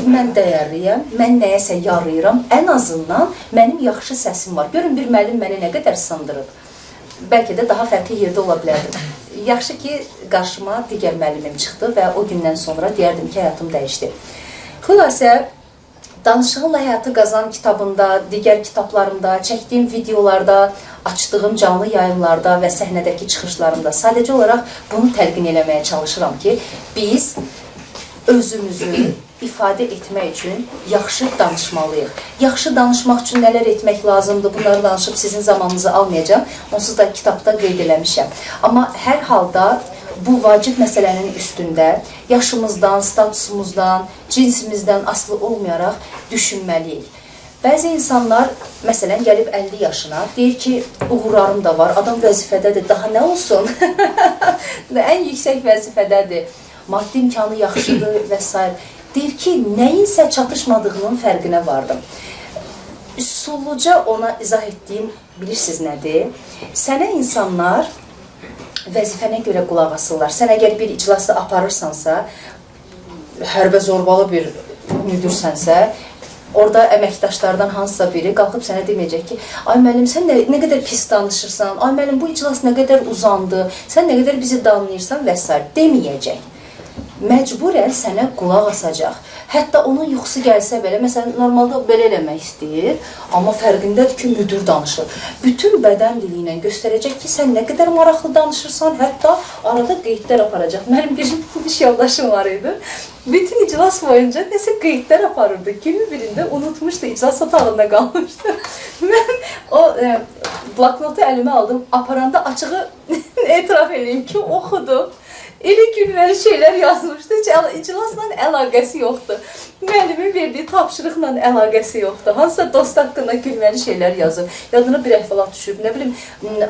Mən dəyərliyəm, mən nəyəsə yarayıram. Ən azından mənim yaxşı səsim var. Görün, bir müəllim məni nə qədər sındırıb. Bəlkə də daha fərqli yerdə ola bilərdim. Yaxşı ki, qarşıma digər müəllimim çıxdı və o gündən sonra deyərdim ki, həyatım dəyişdi. Xülasə, Danışığınla Həyatı Qazan kitabında, digər kitablarımda, çəkdiyim videolarda, açdığım canlı yayımlarda və səhnədəki çıxışlarımda sadəcə olaraq bunu təlqin eləməyə çalışıram ki, biz özümüzü ifadə etmək üçün yaxşı danışmalıyıq. Yaxşı danışmaq üçün nələr etmək lazımdır, bunları danışıb sizin zamanınızı almayacağım. Onsuz da kitabda qeyd eləmişəm. Amma hər halda bu vacib məsələnin üstündə yaşımızdan, statusumuzdan, cinsimizdən asılı olmayaraq düşünməliyik. Bəzi insanlar, məsələn, gəlib 50 yaşına, deyir ki, uğurlarım da var, adam vəzifədədir, daha nə olsun? Ən yüksək vəzifədədir, maddi imkanı yaxşıdır və s. Deyir ki, nəyinsə çatışmadığının fərqinə vardım. Üsulluca ona izah etdiyim, bilirsiniz nədir? Sənə insanlar vəzifənə görə qulaq asırlar. Sən əgər bir iclası aparırsansa, hərbə zorbalı bir müdürsənsə, orada əməkdaşlardan hansısa biri qalxıb sənə deməyəcək ki, ay müəllim, sən nə qədər pis danışırsan, ay müəllim, bu iclas nə qədər uzandı, sən nə qədər bizi danlayırsan və s. deməyəcək. Məcburən sənə qulaq asacaq. Hətta onun yuxusu gəlsə belə, məsələn, normalda o belə eləmək istəyir, amma fərqindədir ki, müdür danışır. Bütün bədən dili ilə göstərəcək ki, sən nə qədər maraqlı danışırsan, hətta arada qeydlər aparacaq. Mənim bir iş yoldaşım var idi. Bütün iclas boyunca nəsə qeydlər aparırdı. Günün birində unutmuşdu, iclas otağında qalmışdı. Mən o bloknotu əlimə aldım, aparanda açığı etiraf edeyim ki, oxudum. Elə gülməli şeylər yazmışdı ki, iclasla əlaqəsi yoxdur. Müəllimin verdiyi tapşırıqla əlaqəsi yoxdur. Hansısa dost haqqında gülməli şeylər yazır. Yadına bir əhvalat düşüb, nə bilim,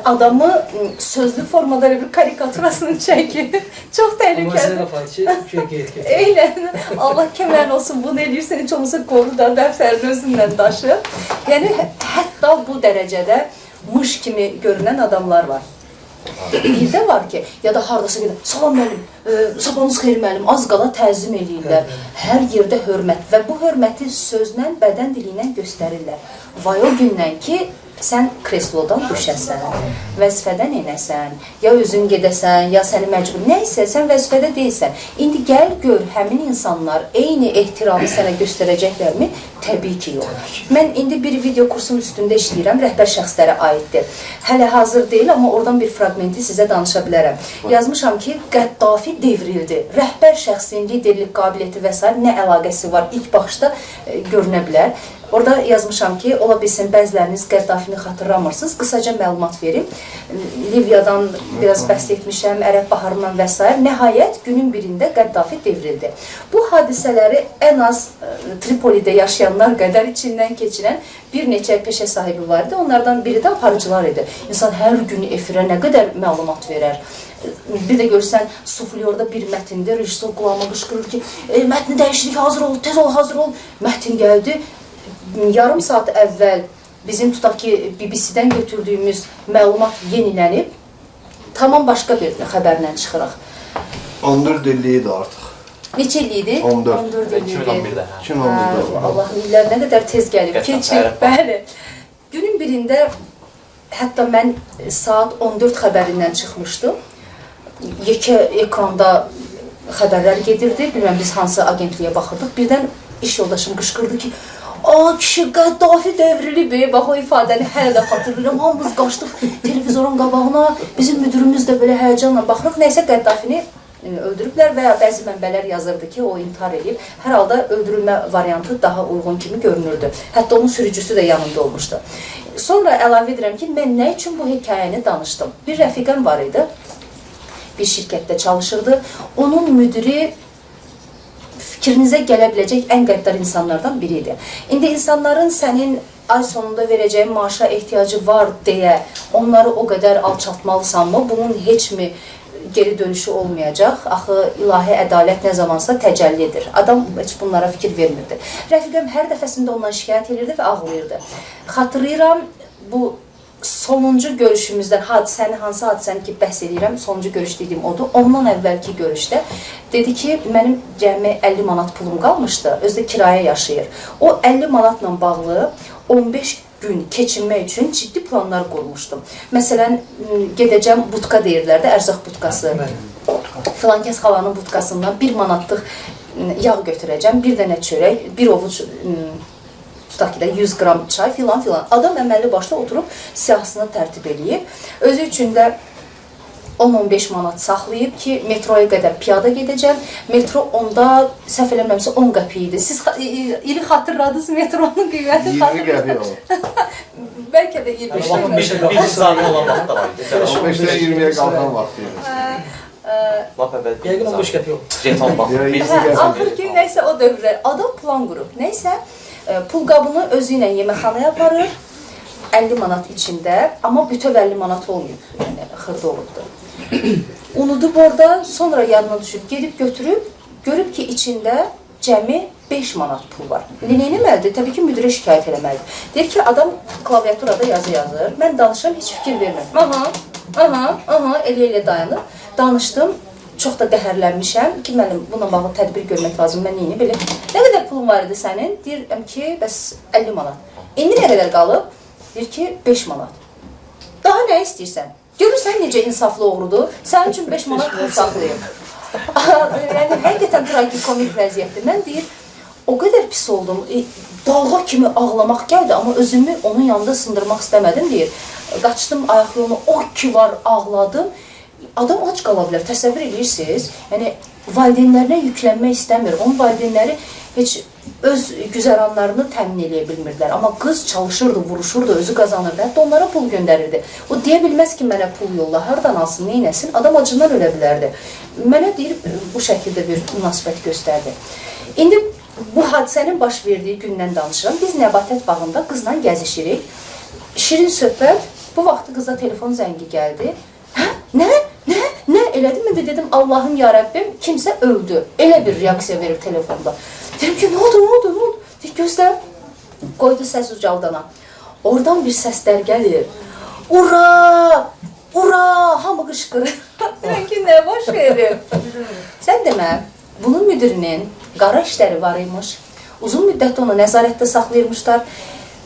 adamı sözlü formada bir karikaturasını çəkir. Çox təhlükəli. Eylən, Allah kəmərin olsun, bunu eləyirsən, heç olmasa qoru da dəftərin özündən daşı. Yəni, hətta bu dərəcədə mış kimi görünən adamlar var. Bir də var ki, ya da haradasa gedir, salam müəllim, sabahınız xeyir müəllim, az qala təzim eləyirlər. Hər yerdə hörmət və bu hörməti sözlə, bədən dili ilə göstərirlər. Vay o gündən ki, sən kreslodan düşəsən, vəzifədən enəsən, ya özün gedəsən, ya səni məcbur, nəysə, sən vəzifədə deyilsən. İndi gəl gör, həmin insanlar eyni ehtiramı sənə göstərəcəklərmi? Təbii ki, yox. Mən indi bir video kursun üstündə işləyirəm, rəhbər şəxslərə aiddir. Hələ hazır deyil, amma oradan bir fragmenti sizə danışa bilərəm. Yazmışam ki, Qəddafi devrildi. Rəhbər şəxsin liderlik qabiliyyəti və s. nə əlaqəsi var? İlk baxışda görünə bilər. Orada yazmışam ki, ola bilsin, bəziləriniz Qəddafini xatırlamırsınız. Qısaca məlumat verim. Liviyadan biraz bəhs etmişəm, Ərəb baharından və s. Nəhayət, günün birində Qəddafi devrildi. Bu hadisələri ən az Tripolidə yaşayanlar qədər içindən keçirən bir neçə peşə sahibi var idi. Onlardan biri də aparıcılar idi. İnsan hər gün efirə nə qədər məlumat verər. Bir də görsən, suflyorda bir mətində rejissor qulağıma qışqırır ki, mətni dəyişirik, hazır ol, tez ol, hazır ol. Mətn gəldi. Yarım saat əvvəl bizim tutaq ki, BBC-dən götürdüyümüz məlumat yenilənib, tamam başqa bir xəbərlə çıxırıq. 14 illiyi də artıq. Neçə illiydi? 14 illiydi. 2011-də. 2011-də. Allah'ın illər nə qədər tez gəlib, keçib, bəli. Günün birində, hətta mən saat 14 xəbərindən çıxmışdım. Yekə ekranda xəbərlər gedirdi, bilməm biz hansı agentliyə baxırdıq. Birdən iş yoldaşım qışqırdı ki, "Aa, kişi Qəddafi devrilib, bax o ifadəni hələ də xatırlayıram, hamımız qaçdıq televizorun qabağına, bizim müdürümüz də belə həyəcanla baxırıq, nəysə Qəddafini öldürüblər və ya bəzi mənbələr yazırdı ki, o intihar edib. Hər halda öldürülmə variantı daha uyğun kimi görünürdü. Hətta onun sürücüsü də yanında olmuşdu. Sonra əlavə edirəm ki, mən nə üçün bu hekayəni danışdım? Bir rəfiqəm var idi, bir şirkətdə çalışırdı. Onun müdiri fikrinizə gələ biləcək ən qəddar insanlardan biri idi. İndi insanların sənin ay sonunda verəcəyin maaşa ehtiyacı var deyə onları o qədər alçaltmalısanmı? Bunun heç mi geri dönüşü olmayacaq? Axı ilahi ədalət nə zamansa təcəllidir. Adam heç bunlara fikir vermirdi. Rəfiqəm hər dəfəsində ondan şikayət edirdi və ağlayırdı. Xatırlayıram, bu sonuncu görüşümüzdən, hansı hadisəni ki bəhs edirəm, sonuncu görüş dediyim odur. Ondan əvvəlki görüşdə dedi ki, mənim cəmi 50 manat pulum qalmışdı, özü də kirayə yaşayır. O 50 manatla bağlı 15 gün keçinmək üçün ciddi planlar qurmuşdum. Məsələn, gedəcəm budka deyirlər də, ərzaq budkası. Filankəs xalanın budkasından 1 manatlıq yağ götürəcəm, bir dənə çörək, bir ovuc tutaq ki də 100 qram çay filan filan. Adam əməlli başda oturub siyahısını tərtib eləyib. Özü üçün də 10-15 manat saxlayıb ki, metroya qədər piyada gedəcəm. Metro onda, səhv eləmirəmsə 10 qəpi idi. Siz ili xatırladınız metronun qiyməti? 20 qəpi olur. Bəlkə də 25 qəpi. Bir saniyə olan vaxt da var idi. 15-dən 20-yə qalxan vaxt deyil. Lap əvvəl. Yəqin 15 qəpi yox. Jeton bax. Axır ki, nəysə o dövrlər. Adam plan qurub. Nəysə, pul qabını özü ilə yeməkxanaya aparır. 50 manat içində, amma bütöv 50 manat olmayıb. Yəni, xırda olubdur. Unudub orada, sonra yadına düşüb, gedib götürüb, görüb ki, içində cəmi 5 manat pul var. Nə eləməlidir? Təbii ki, müdirə şikayət eləməlidir. Deyir ki, adam klaviaturada yazı yazır, mən danışıram, heç fikir vermirəm. Aha, elə dayanır. Danışdım, çox da qəhərlənmişəm ki, mənim buna bağlı tədbir görmək lazım, mən neyini belə. Nə qədər pulun var idi sənin? Deyirəm ki, bəs 50 manat. İndi nə qədər qalıb? Deyir ki, 5 manat. Daha nə istəyirsən? Görürsən necə insaflı oğrudur? Sənin üçün 5 manat pul saxlayıb. Yəni, həqiqətən tragikomik vəziyyətdir. Mən deyir, o qədər pis oldum, dalğa kimi ağlamaq gəldi, amma özümü onun yanında sındırmaq istəmədim, deyir. Qaçdım ayaq yolunu, o ki var, ağladım. Adam ac qala bilər, təsəvvür edirsiniz. Yəni, valideynlərinə yüklənmək istəmir. Onun valideynləri heç öz güzəranlarını təmin edə bilmirdilər. Amma qız çalışırdı, vuruşurdu, özü qazanırdı. Hətta onlara pul göndərirdi. O deyə bilməz ki, mənə pul yolla, hardan alsın, neynəsin? Adam acından ölə bilərdi. Mənə deyir, bu şəkildə bir münasibət göstərdi. İndi bu hadisənin baş verdiyi gündən danışıram. Biz Nəbatət bağında qızla gəzişirik. Şirin söhbət. Bu vaxtı qıza telefon zəngi gəldi. Hə? Nə? Elədim mi? Dedim, Allahım ya Rəbbim, kimsə öldü. Elə bir reaksiya verir telefonda. Dedim ki, nə oldu? Deyir, gözlə. Qoydu səs ucaldana. Oradan bir səslər gəlir. Ura! Hamı qışqırır. Deyirəm ki, nə baş verir? Sən demə, bunun müdirinin qara işləri var imiş. Uzun müddətdə onu nəzarətdə saxlayırmışlar.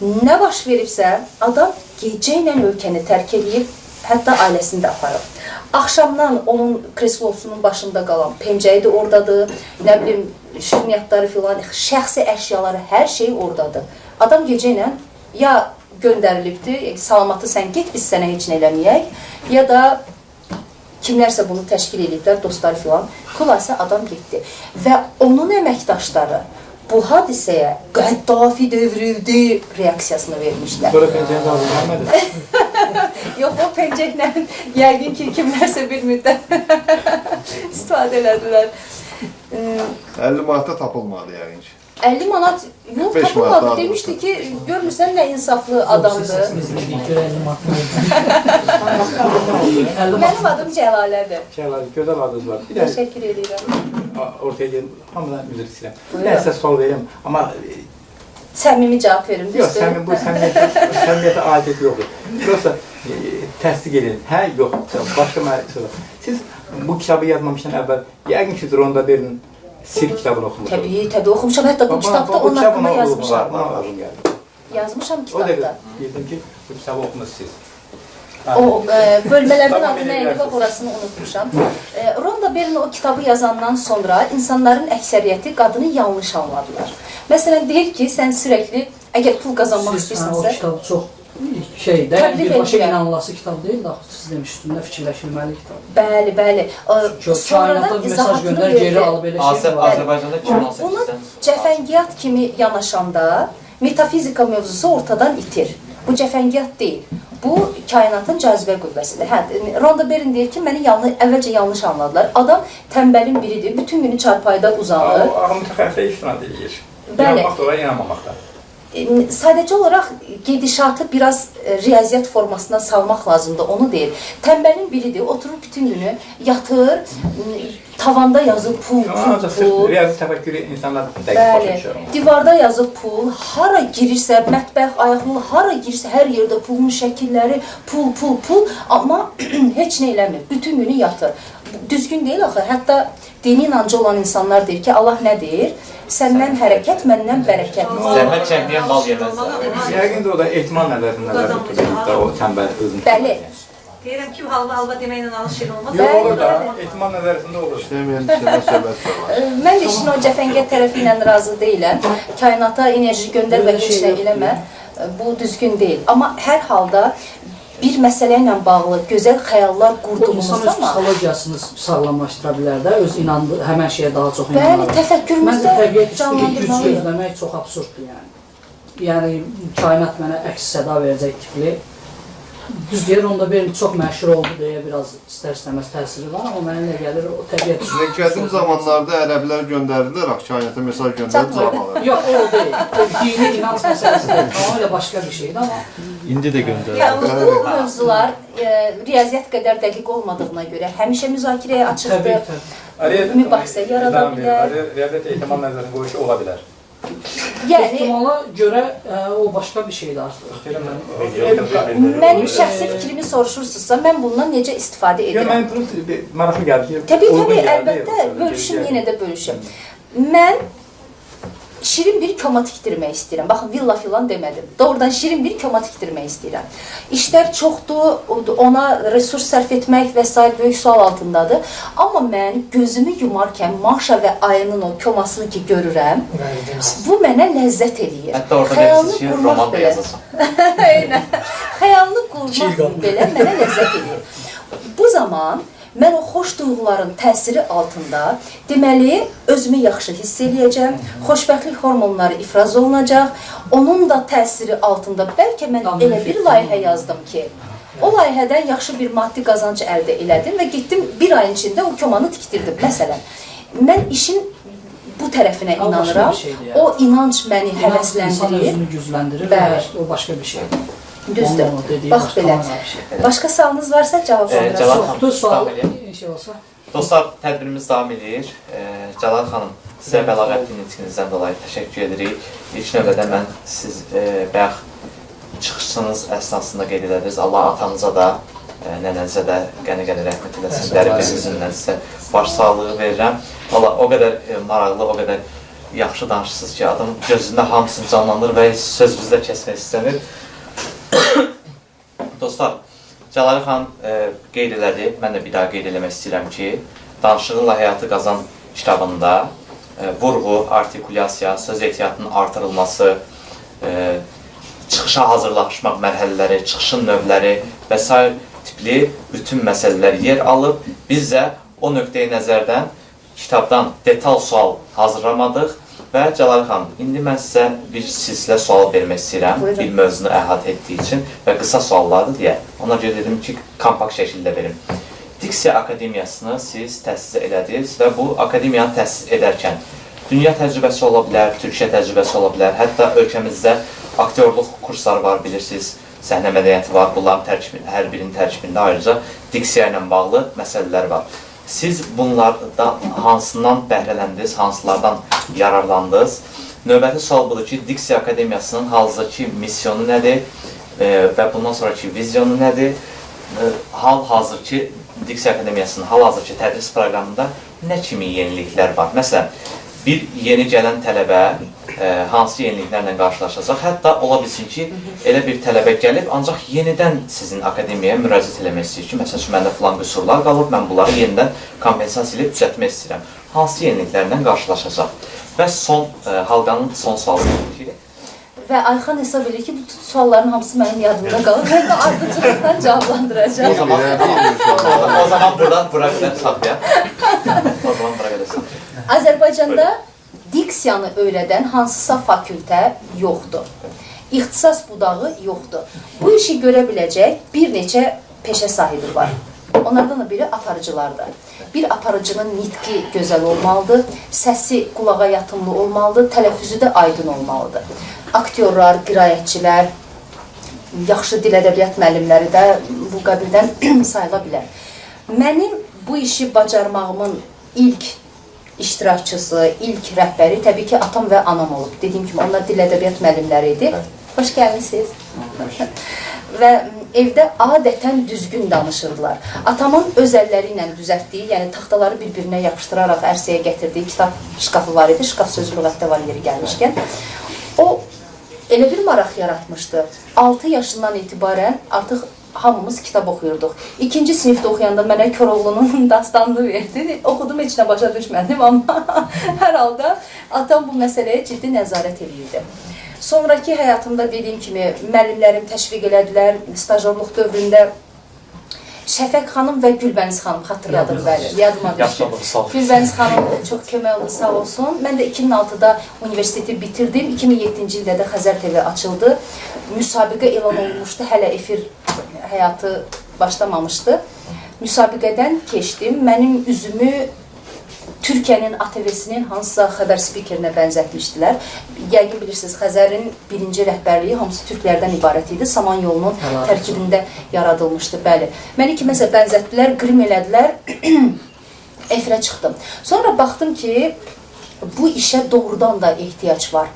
Nə baş veribsə, adam gecə ilə ölkəni tərk edib, hətta ailəsini də aparıb. Axşamdan onun kreslosunun başında qalan pencəyi də oradadır, nə bilim, şirniyyatları filan, şəxsi əşyaları, hər şey oradadır. Adam gecə ilə ya göndərilibdir, salamatı sən get, biz sənə heç nə eləməyək, ya da kimlərsə bunu təşkil ediblər, dostları filan, xülasə adam getdi. Və onun əməkdaşları bu hadisəyə Qəddafi devrildi reaksiyasını vermişlər. Sonra pencəyini alınmadı. Yox, o pencəklə yəqin ki, kimlərsə bir müddət istifadə elədilər. 50 manata tapılmadı yəqin ki. 50 manat yox, 5 manat tapılmadı. daha Demişdi doğrusu. ki, görmürsən nə insaflı adamdır. Mənim adım Cəlalədir. Şeyler, gözəl adınız var. Bir də Təşəkkür edirəm. ortaya gelin, hamıdan üzr istəyirəm. Buyurun. Mən sizə sual verim, amma Səmimi cavab verim, yox, düzdür? bu səmiyyətə aidət yoxdur. Yoxsa təsdiq edin, hə, yox, başqa mənası var. Siz bu kitabı yazmamışdan əvvəl, yəqin ki, Ronda Bernin Sir kitabını oxumuşsunuz. Təbii oxumuşam. Hətta bu kitabda onun haqqında yazmışam. Yazmışam O da kitabda. bildim ki, bu kitabı oxumusunuz siz. O bölmələrdən Tamam, adı nə idi, bilirəm. bax orasını unutmuşam. Ronda Berrin o kitabı yazandan sonra insanların əksəriyyəti qadını yanlış anladılar. Məsələn, deyir ki, sən sürəkli, əgər pul qazanmaq O istəyirsənsə, kitab çox şeydə, Təbliğ birbaşa edirəm. inanılası kitab deyil də, siz demiş üstündə fikirləşilməli kitab. bəli. Çünki Sonradan kainata mesaj izahatını göndər, geri verdi. al belə şey var. Azərbaycanda Bunu 2018-dən cəfəngiyyat kimi yanaşanda metafizika mövzusu ortadan itir. Bu cəfəngiyyat deyil. Bu kainatın cazibə qüvvəsidir. Hə, Ronda Berrin deyir ki, məni əvvəlcə yanlış anladılar. Adam tənbəlin biridir, bütün günü çarpayda uzanır. O ağın mütəxəssislə istinad edir. Bəli. İnanmaq da olar, inanmamaq da. Sadəcə olaraq gedişatı biraz riyaziyyat formasına salmaq lazımdır, onu deyir. Tənbəlin biridir, oturur bütün günü, yatır, tavanda yazıb pul. Ancaq sırf riyazi təfəkkürü insanlar dəqiq başa Bəli, düşür onu. divarda yazıb pul, hara girirsə, mətbəx, ayaqlı, hara girirsə, hər yerdə pulun şəkilləri, pul, amma heç nə eləmir, bütün günü yatır. Düzgün deyil axı, hətta dini inancı olan insanlar deyir ki, Allah nə deyir? Səndən hərəkət, məndən bərəkət. zəhmət çəkməyən mal yeməzlər. Yəqin də o da ehtimal nəzərindən nəzərdə tutulur da o tənbəl qızın. Bəli. Deyirəm ki, halva deməklə alış-şirin olmaz. Yox, Bəli, olur da, bəli. ehtimal nəzərində olur. İşləməyən bir şeydən söhbət var. Mən də işin o cəfəngiyat tərəfi ilə razı deyiləm. Kainata enerji göndər və heç nə eləmə. Bu düzgün deyil. Amma hər halda bir məsələ ilə bağlı gözəl xəyallar O insan qurduğumuz öz zaman psixologiyasını sağlamlaşdıra bilər də, öz inandığı həmən şeyə daha çox bəli, inanır. Məncə təfəkkürümüzdə təbiət üstü güc canlandırmalıyıq. gözləmək çox absurddur yəni. Yəni, kainat mənə əks səda verəcək tipli. Düz deyir, onda bir çox məşhur oldu deyə biraz istər-istəməz təsiri var, amma mənə elə gəlir o təbiət üstü. Qədim zamanlarda ərəblər göndərdilər, kainata mesaj göndərib cavab alır. Yox, o deyil. O dini inanc məsələsi deyil. Tamamilə başqa bir şeydir, amma İndi də göndərir. Yəni, bu mövzular riyaziyyat qədər dəqiq olmadığına görə həmişə müzakirəyə açıqdır. təbii. Mübahisə yarada bilər. Riyaziyyat ehtimal nəzərində qoyuşu ola bilər. Yəni ehtimala görə o başqa bir şeydir artıq. mənim şəxsi fikrimi soruşursunuzsa, mən bundan necə istifadə Yox, edirəm? mən просто maraqlı gəldi ki. Təbii, uyğun gəldi, əlbəttə, yoxsa bölüşüm, gəldi. yenə də bölüşüm. Mən şirin bir koma tikdirmək istəyirəm. Baxın, villa filan demədim. Doğrudan şirin bir koma tikdirmək istəyirəm. İşlər çoxdur, ona resurs sərf etmək və s. böyük sual altındadır. Amma mən gözümü yumarkən Maşa və Ayının o komasını ki görürəm, bu mənə ləzzət eləyir. Hətta orada Xəyalını deyirsiniz ki, qurmaq roman da belə. yazasın. Eynən. Xəyalını qurmaq belə mənə ləzzət eləyir. Bu zaman mən o xoş duyğuların təsiri altında deməli özümü yaxşı hiss eləyəcəm, xoşbəxtlik hormonları ifraz olunacaq. Onun da təsiri altında bəlkə mən elə bir layihə yazdım ki, o layihədən yaxşı bir maddi qazanc əldə elədim və getdim bir ayın içində o komanı tikdirdim. Məsələn, mən işin bu tərəfinə inanıram. O inanc məni İnsan həvəsləndirir. özünü gücləndirir Bəli. və o başqa bir şeydir. Düzdür. Onun o dediyi Bax başqa belə. bir şey. Başqa sualınız varsa cavablandırın. Cəlal Çoxdur sual, davam edək. şey olsa. Dostlar, tədbirimiz davam edir. Cəlal xanım, sizə bəlağətli nitqinizdən dolayı təşəkkür edirik. İlk növbədə mən siz bayaq çıxışınız əsnasında qeyd edədiniz. Allah atanıza da, nənənizə də qəni-qəni rəhmət eləsin. Dərin sizə baş sağlığı verirəm. Valla o qədər maraqlı, o qədər yaxşı danışırsınız ki, adam gözündə hamısını canlanır və söz bizdə kəsmək istəmir. Dostlar, Cəlal xan qeyd elədi, mən də bir daha qeyd eləmək istəyirəm ki, Danışıqla Həyatı Qazan kitabında vurğu, artikulyasiya, söz ehtiyatının artırılması, çıxışa hazırlaşmaq mərhələləri, çıxışın növləri və s. tipli bütün məsələlər yer alıb. Biz də o nöqteyi nəzərdən kitabdan detal sual hazırlamadıq və Cəlal xanım, indi mən sizə bir silsilə sual vermək istəyirəm, Buyurun. bir mövzunu əhatə etdiyi üçün və qısa suallardır deyə. Ona görə dedim ki, kompakt şəkildə verim. Diksiya Akademiyasını siz təsis elədiniz və bu akademiyanı təsis edərkən dünya təcrübəsi ola bilər, Türkiyə təcrübəsi ola bilər, hətta ölkəmizdə aktyorluq kursları var, bilirsiniz, səhnə mədəniyyəti var, bunların hər birinin tərkibində ayrıca diksiya ilə bağlı məsələlər var. Siz bunlardan hansından bəhrələndiniz, hansılardan yararlandınız? Növbəti sual budur ki, Diksiya Akademiyasının hal-hazırki misyonu nədir və bundan sonraki vizyonu nədir? Hal-hazırki Diksiya Akademiyasının hal-hazırki tədris proqramında nə kimi yeniliklər var? Məsələn, bir yeni gələn tələbə hansı yeniliklərlə qarşılaşacaq? Hətta ola bilsin ki, elə bir tələbə gəlib, ancaq yenidən sizin akademiyaya müraciət eləmək istəyir ki, məsələn, məndə filan qüsurlar qalıb, mən bunları yenidən kompensasiya ilə düzəltmək istəyirəm. Hansı yeniliklərlə qarşılaşacaq? Və halqanın son sualı ki, Və Ayxan hesab edir ki, bu sualların hamısı mənim yadımda qalır. Mən də ardıcılıqdan cavablandıracağım. o zaman buradan bura qədər saxlayaq. O zaman bura qədər saxlayaq. Azərbaycanda diksiyanı öyrədən hansısa fakültə yoxdur. İxtisas budağı yoxdur. Bu işi görə biləcək bir neçə peşə sahibi var. Onlardan da biri aparıcılardır. Bir aparıcının nitqi gözəl olmalıdır, səsi qulağa yatımlı olmalıdır, tələffüzü də aydın olmalıdır. Aktyorlar, qiraətçilər, yaxşı dil ədəbiyyat müəllimləri də bu qabildən sayıla bilər. Mənim bu işi bacarmağımın ilk iştirakçısı, ilk rəhbəri təbii ki, atam və anam olub. Dediyim kimi, onlar dil ədəbiyyat müəllimləri idi. Xoş gəlmişsiniz. Və evdə adətən düzgün danışırdılar. Atamın öz əlləri ilə düzəltdiyi, yəni taxtaları bir-birinə yapışdıraraq ərsəyə gətirdiyi kitab şkafı var idi. Şkaf sözü lüğətdə var yeri gəlmişkən. O elə bir maraq yaratmışdı. 6 yaşından etibarən artıq hamımız kitab oxuyurduq. 2-ci sinifdə oxuyanda mənə Koroğlunun dastanını verdi. Oxudum, heç nə başa düşmədim, amma hər halda atam bu məsələyə ciddi nəzarət edirdi. Sonraki həyatımda dediyim kimi müəllimlərim təşviq elədilər. Stajorluq dövründə Şəfəq xanım və Gülbəniz xanım xatırladım, bəli, yadıma düşdü. Gülbəniz xanım çox kömək oldu, sağ olsun. Mən də 2006-da universiteti bitirdim. 2007-ci ildə də Xəzər TV açıldı. Müsabiqə elan olunmuşdu, hələ efir həyatı başlamamışdı. Müsabiqədən keçdim. Mənim üzümü Türkiyənin ATV-sinin hansısa xəbər spikerinə bənzətmişdilər. Yəqin bilirsiniz, Xəzərin birinci rəhbərliyi hamısı türklərdən ibarət idi. Saman yolunun tərkibində yaradılmışdı, bəli. Məni kiməsə bənzətdilər, qrim elədilər, efirə çıxdım. Sonra baxdım ki, bu işə doğrudan da ehtiyac var.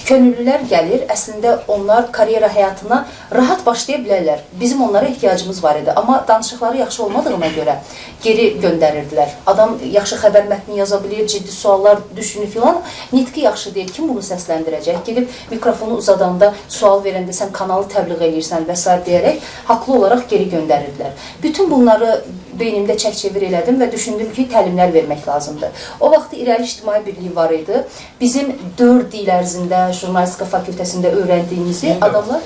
Könüllülər gəlir, əslində onlar karyera həyatına rahat başlaya bilərlər. Bizim onlara ehtiyacımız var idi, amma danışıqları yaxşı olmadığına görə geri göndərirdilər. Adam yaxşı xəbər mətni yaza bilir, ciddi suallar düşünür filan, nitqi yaxşı deyil, kim bunu səsləndirəcək? Gedib mikrofonu uzadanda, sual verəndə sən kanalı təbliğ edirsən və s. deyərək haqlı olaraq geri göndərirdilər. Bütün bunları beynimdə çək-çevir elədim və düşündüm ki, təlimlər vermək lazımdır. O vaxt İrəli İctimai Birliyi var idi. Bizim 4 il ərzində jurnalistika fakültəsində öyrəndiyimizi adamlar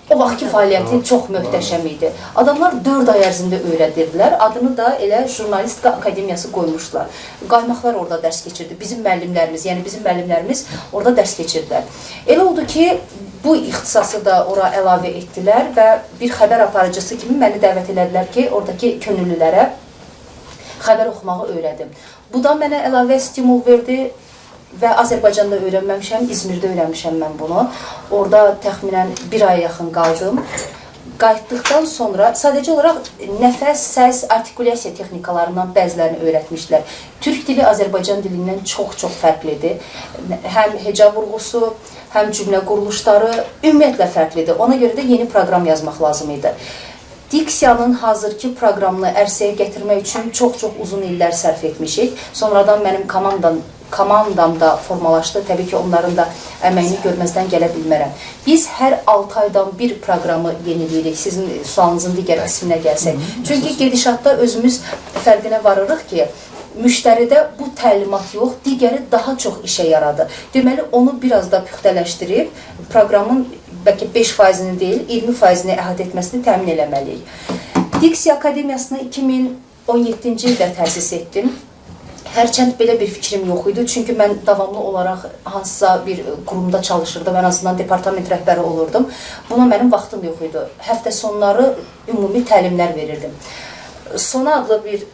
o vaxtki fəaliyyəti çox möhtəşəm idi. Adamlar 4 ay ərzində öyrədirdilər. Adını da elə Jurnalistika Akademiyası qoymuşdular. Qaymaqlar orada dərs keçirdi. Bizim müəllimlərimiz orada dərs keçirdilər. Elə oldu ki, bu ixtisası da ora əlavə etdilər və bir xəbər aparıcısı kimi məni dəvət elədilər ki, oradakı könüllülərə xəbər oxumağı öyrədim. Bu da mənə əlavə stimul verdi və Azərbaycanda öyrənməmişəm, İzmirdə öyrənmişəm mən bunu. Orada təxminən 1 ay yaxın qaldım. Qayıtdıqdan sonra sadəcə olaraq nəfəs, səs, artikulyasiya texnikalarından bəzilərini öyrətmişdilər. Türk dili Azərbaycan dilindən çox-çox fərqlidir. Həm heca vurğusu, həm cümlə quruluşları ümumiyyətlə fərqlidir. Ona görə də yeni proqram yazmaq lazım idi. Diksiyanın hazırki proqramını ərsəyə gətirmək üçün çox-çox uzun illər sərf etmişik. Sonradan mənim komandam da formalaşdı. Təbii ki, onların da əməyini görməzdən gələ bilmərəm. Biz hər 6 aydan bir proqramı yeniləyirik. Sizin sualınızın digər qisminə gəlsək. Çünki gedişatda özümüz fərqinə varırıq ki, müştəridə bu təlimat yox, digəri daha çox işə yaradı. Deməli, onu biraz da püxtələşdirib, proqramın bəlkə 5%-ni deyil, 20%-ni əhatə etməsini təmin eləməliyik. Diksiya Akademiyasını 2017-ci ildə təsis etdim. Hərçənd belə bir fikrim yox idi, çünki mən davamlı olaraq hansısa bir qurumda çalışırdım, ən azından departament rəhbəri olurdum. Buna mənim vaxtım yox idi. Həftə sonları ümumi təlimlər verirdim. Sona adlı bir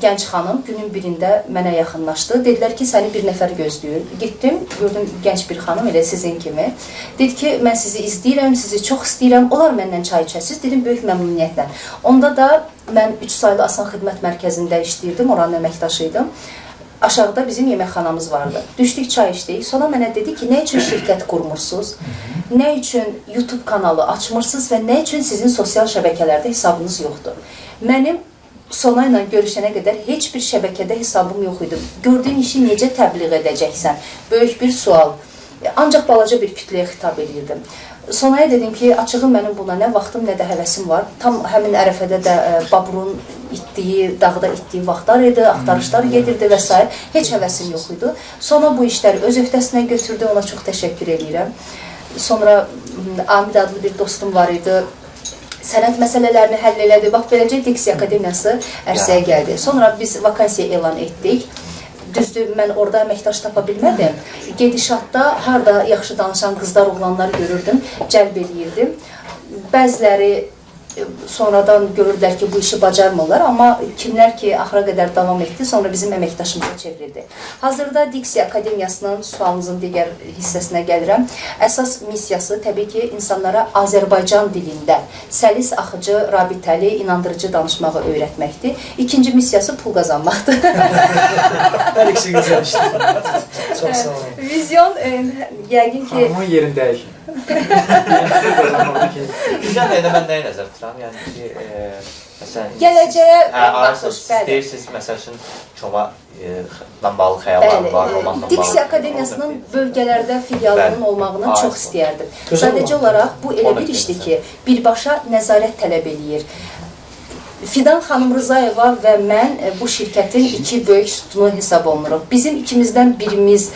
gənc xanım günün birində mənə yaxınlaşdı. Dedilər ki, səni bir nəfər gözləyir. Gittim, gördüm gənc bir xanım, elə sizin kimi. Dedi ki, mən sizi izləyirəm, sizi çox istəyirəm, olar məndən çay içəsiz. Dedim, böyük məmnuniyyətlə. Onda da mən 3 saylı Asan Xidmət Mərkəzində işləyirdim, oranın əməkdaşıydım. Aşağıda bizim yeməkxanamız vardı. Düşdük, çay içdik. Sonra mənə dedi ki, nə üçün şirkət qurmursunuz? Nə üçün YouTube kanalı açmırsınız və nə üçün sizin sosial şəbəkələrdə hesabınız yoxdur? Mənim Sona ilə görüşənə qədər heç bir şəbəkədə hesabım yox idi. Gördüyün işi necə təbliğ edəcəksən? Böyük bir sual. Ancaq balaca bir kütləyə xitab edirdim. Sonaya dedim ki, açığı mənim buna nə vaxtım, nə də həvəsim var. Tam həmin ərəfədə də Baburun itdiyi, dağda itdiyi vaxtlar idi, axtarışlar gedirdi və s. Heç həvəsim yox idi. Sonra bu işləri öz öhdəsinə götürdü, ona çox təşəkkür edirəm. Sonra Amid adlı bir dostum var idi. Sənət məsələlərini həll elədi. Bax, beləcə Diksiya Akademiyası ərsəyə gəldi. Sonra biz vakansiya elan etdik. Düzdür, mən orada əməkdaş tapa bilmədim. Gedişatda harada yaxşı danışan qızlar, oğlanlar görürdüm, cəlb eləyirdim. Bəziləri sonradan görürdülər ki, bu işi bacarmırlar, amma kimlər ki, axıra qədər davam etdi, sonra bizim əməkdaşımıza çevrildi. Hazırda Diksiya Akademiyasının sualınızın digər hissəsinə gəlirəm. Əsas missiyası təbii ki, insanlara Azərbaycan dilində səlis, axıcı, rabitəli, inandırıcı danışmağı öyrətməkdir. İkinci missiyası pul qazanmaqdır. Hər ikisi gözəl işdir. Çox sağ olun. Vizyon, yəqin ki... Amma yerini dəyişin. Güzel də mən nəyə nəzər tuturam? Yəni ki, məsələn... Gələcəyə baxış, siz deyirsiniz, məsəl üçün Çoma bağlı xəyallarım var, romanla bağlı. Diksiya Akademiyasının bölgələrdə filialının olmağını çox istəyərdim. Sadəcə olaraq bu elə bir işdir ki, birbaşa nəzarət tələb eləyir. Fidan xanım Rızayeva və mən bu şirkətin 2 böyük sütunu hesab olunuruq. Bizim ikimizdən birimiz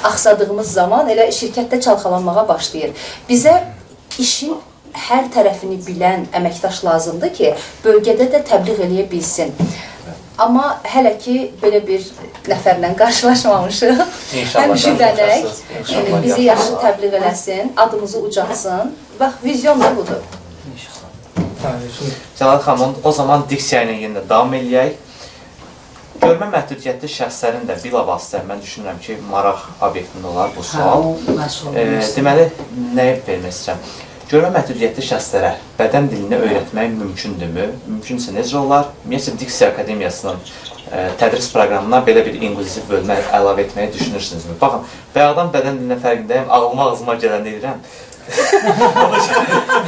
axsadığımız zaman elə şirkətdə çalxalanmağa başlayır. Bizə işin hər tərəfini bilən əməkdaş lazımdır ki, bölgədə də təbliğ eləyə bilsin. Amma hələ ki, belə bir nəfərlə qarşılaşmamışıq. Həm şübhələk, bizi yaxşı təbliğ eləsin, adımızı ucatsın. Bax, vizyon da budur. Cəlal xanım, o zaman diksiya ilə yenə davam eləyək. Görmə məhdudiyyətli şəxslərin də bilavasitə, mən düşünürəm ki, maraq obyektində olar bu sual. Deməli, nəyə vermək istəyirəm? Görmə məhdudiyyətli şəxslərə bədən dilini öyrətmək mümkündürmü? Mümkünsə necə olar? Ümumiyyətlə, Diksiya Akademiyasının tədris proqramına belə bir inklüziv bölmə əlavə etməyi düşünürsinüzmü? Baxın, bayaqdan bədən dilinə fərqindəyim, ağlıma gələn deyirəm.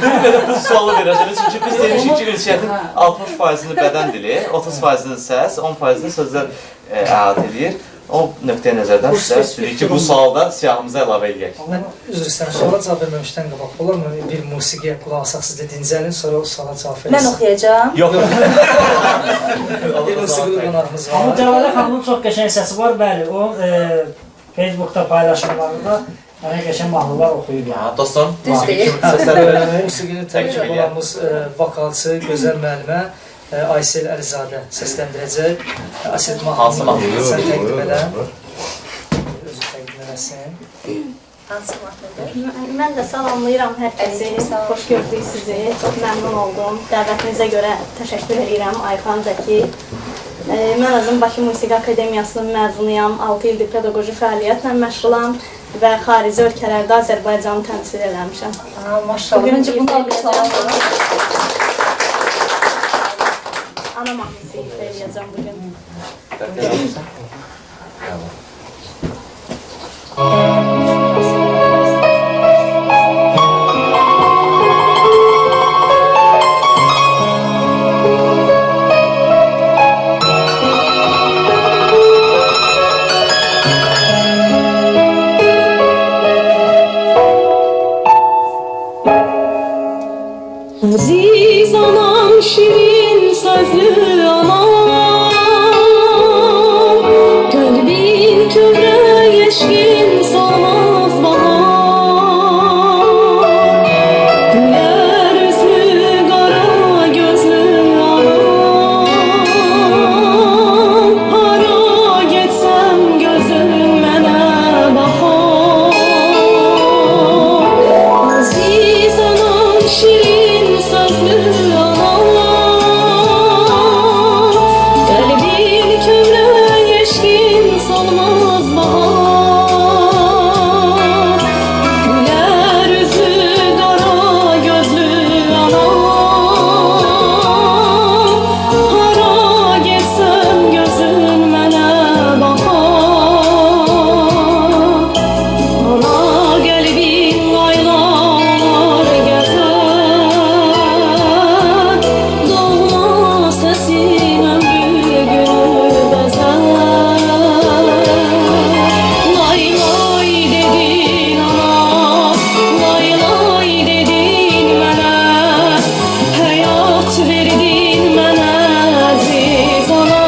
Bir belə bu sualı verəcəm. Çünki biz demişik ki, ünsiyyətin 60%-ni bədən dili, 30%-ni səs, 10%-ni sözlər əhatə edir. O nöqteyə nəzərdən sizə istəyirik ki, bu sualda siyahımıza əlavə edək. Mən üzr istəyirəm, suala cavab verməmişdən qabaq olarmı? Bir musiqiyə qulaq asaq, siz də dincəlin, sonra o suala cavab verəsiniz. Mən oxuyacağam. Yox. Bir musiqili qonağımız Amma var. Cəvalə xanımın çox qəşəng səsi var, bəli. O Facebookda paylaşımlarında qəşəng mahnılar oxuyur yəni. Dostum, Düz deyil. Musiqini təklif olanımız vokalçı, gözəl müəllimə Aysel Əlizadə səsləndirəcək. Aysel Hansı mahnı? Sən təqdim edə. Özü təqdim edəsin. Hansı mahnıdır? Mən də salamlayıram hər kəsi. Xoş gördük sizi. Çox məmnun oldum. Dəvətinizə görə təşəkkür edirəm Ayxan Zəki. Mən özüm Bakı Musiqi Akademiyasının məzunuyam. 6 ildir pedaqoji fəaliyyətlə məşğulam və xarici ölkələrdə Azərbaycanı təmsil eləmişəm. Maşallah. Öncə bunu almışlar. Ana mahnısı ifa edəcəm bugün. Aziz anam, şirin sözlü anam, kalbin kövrə yeşkin salmaz bahar. Güler üzlü qara gözlü anam, hara getsəm gözüm mənə baxar. Aziz anam, şirin sözlü anam, kalbin kövrə yeşkin salmaz bahar. Güler üzlü qara gözlü anam, hara getsəm gözün mənə baxar. Ana qəlbin laylalar gəzər, doğma səsin ömrü günü bəzər. Lay lay dedin ana, lay lay dedin mənə, həyat verdin mənə əziz ana.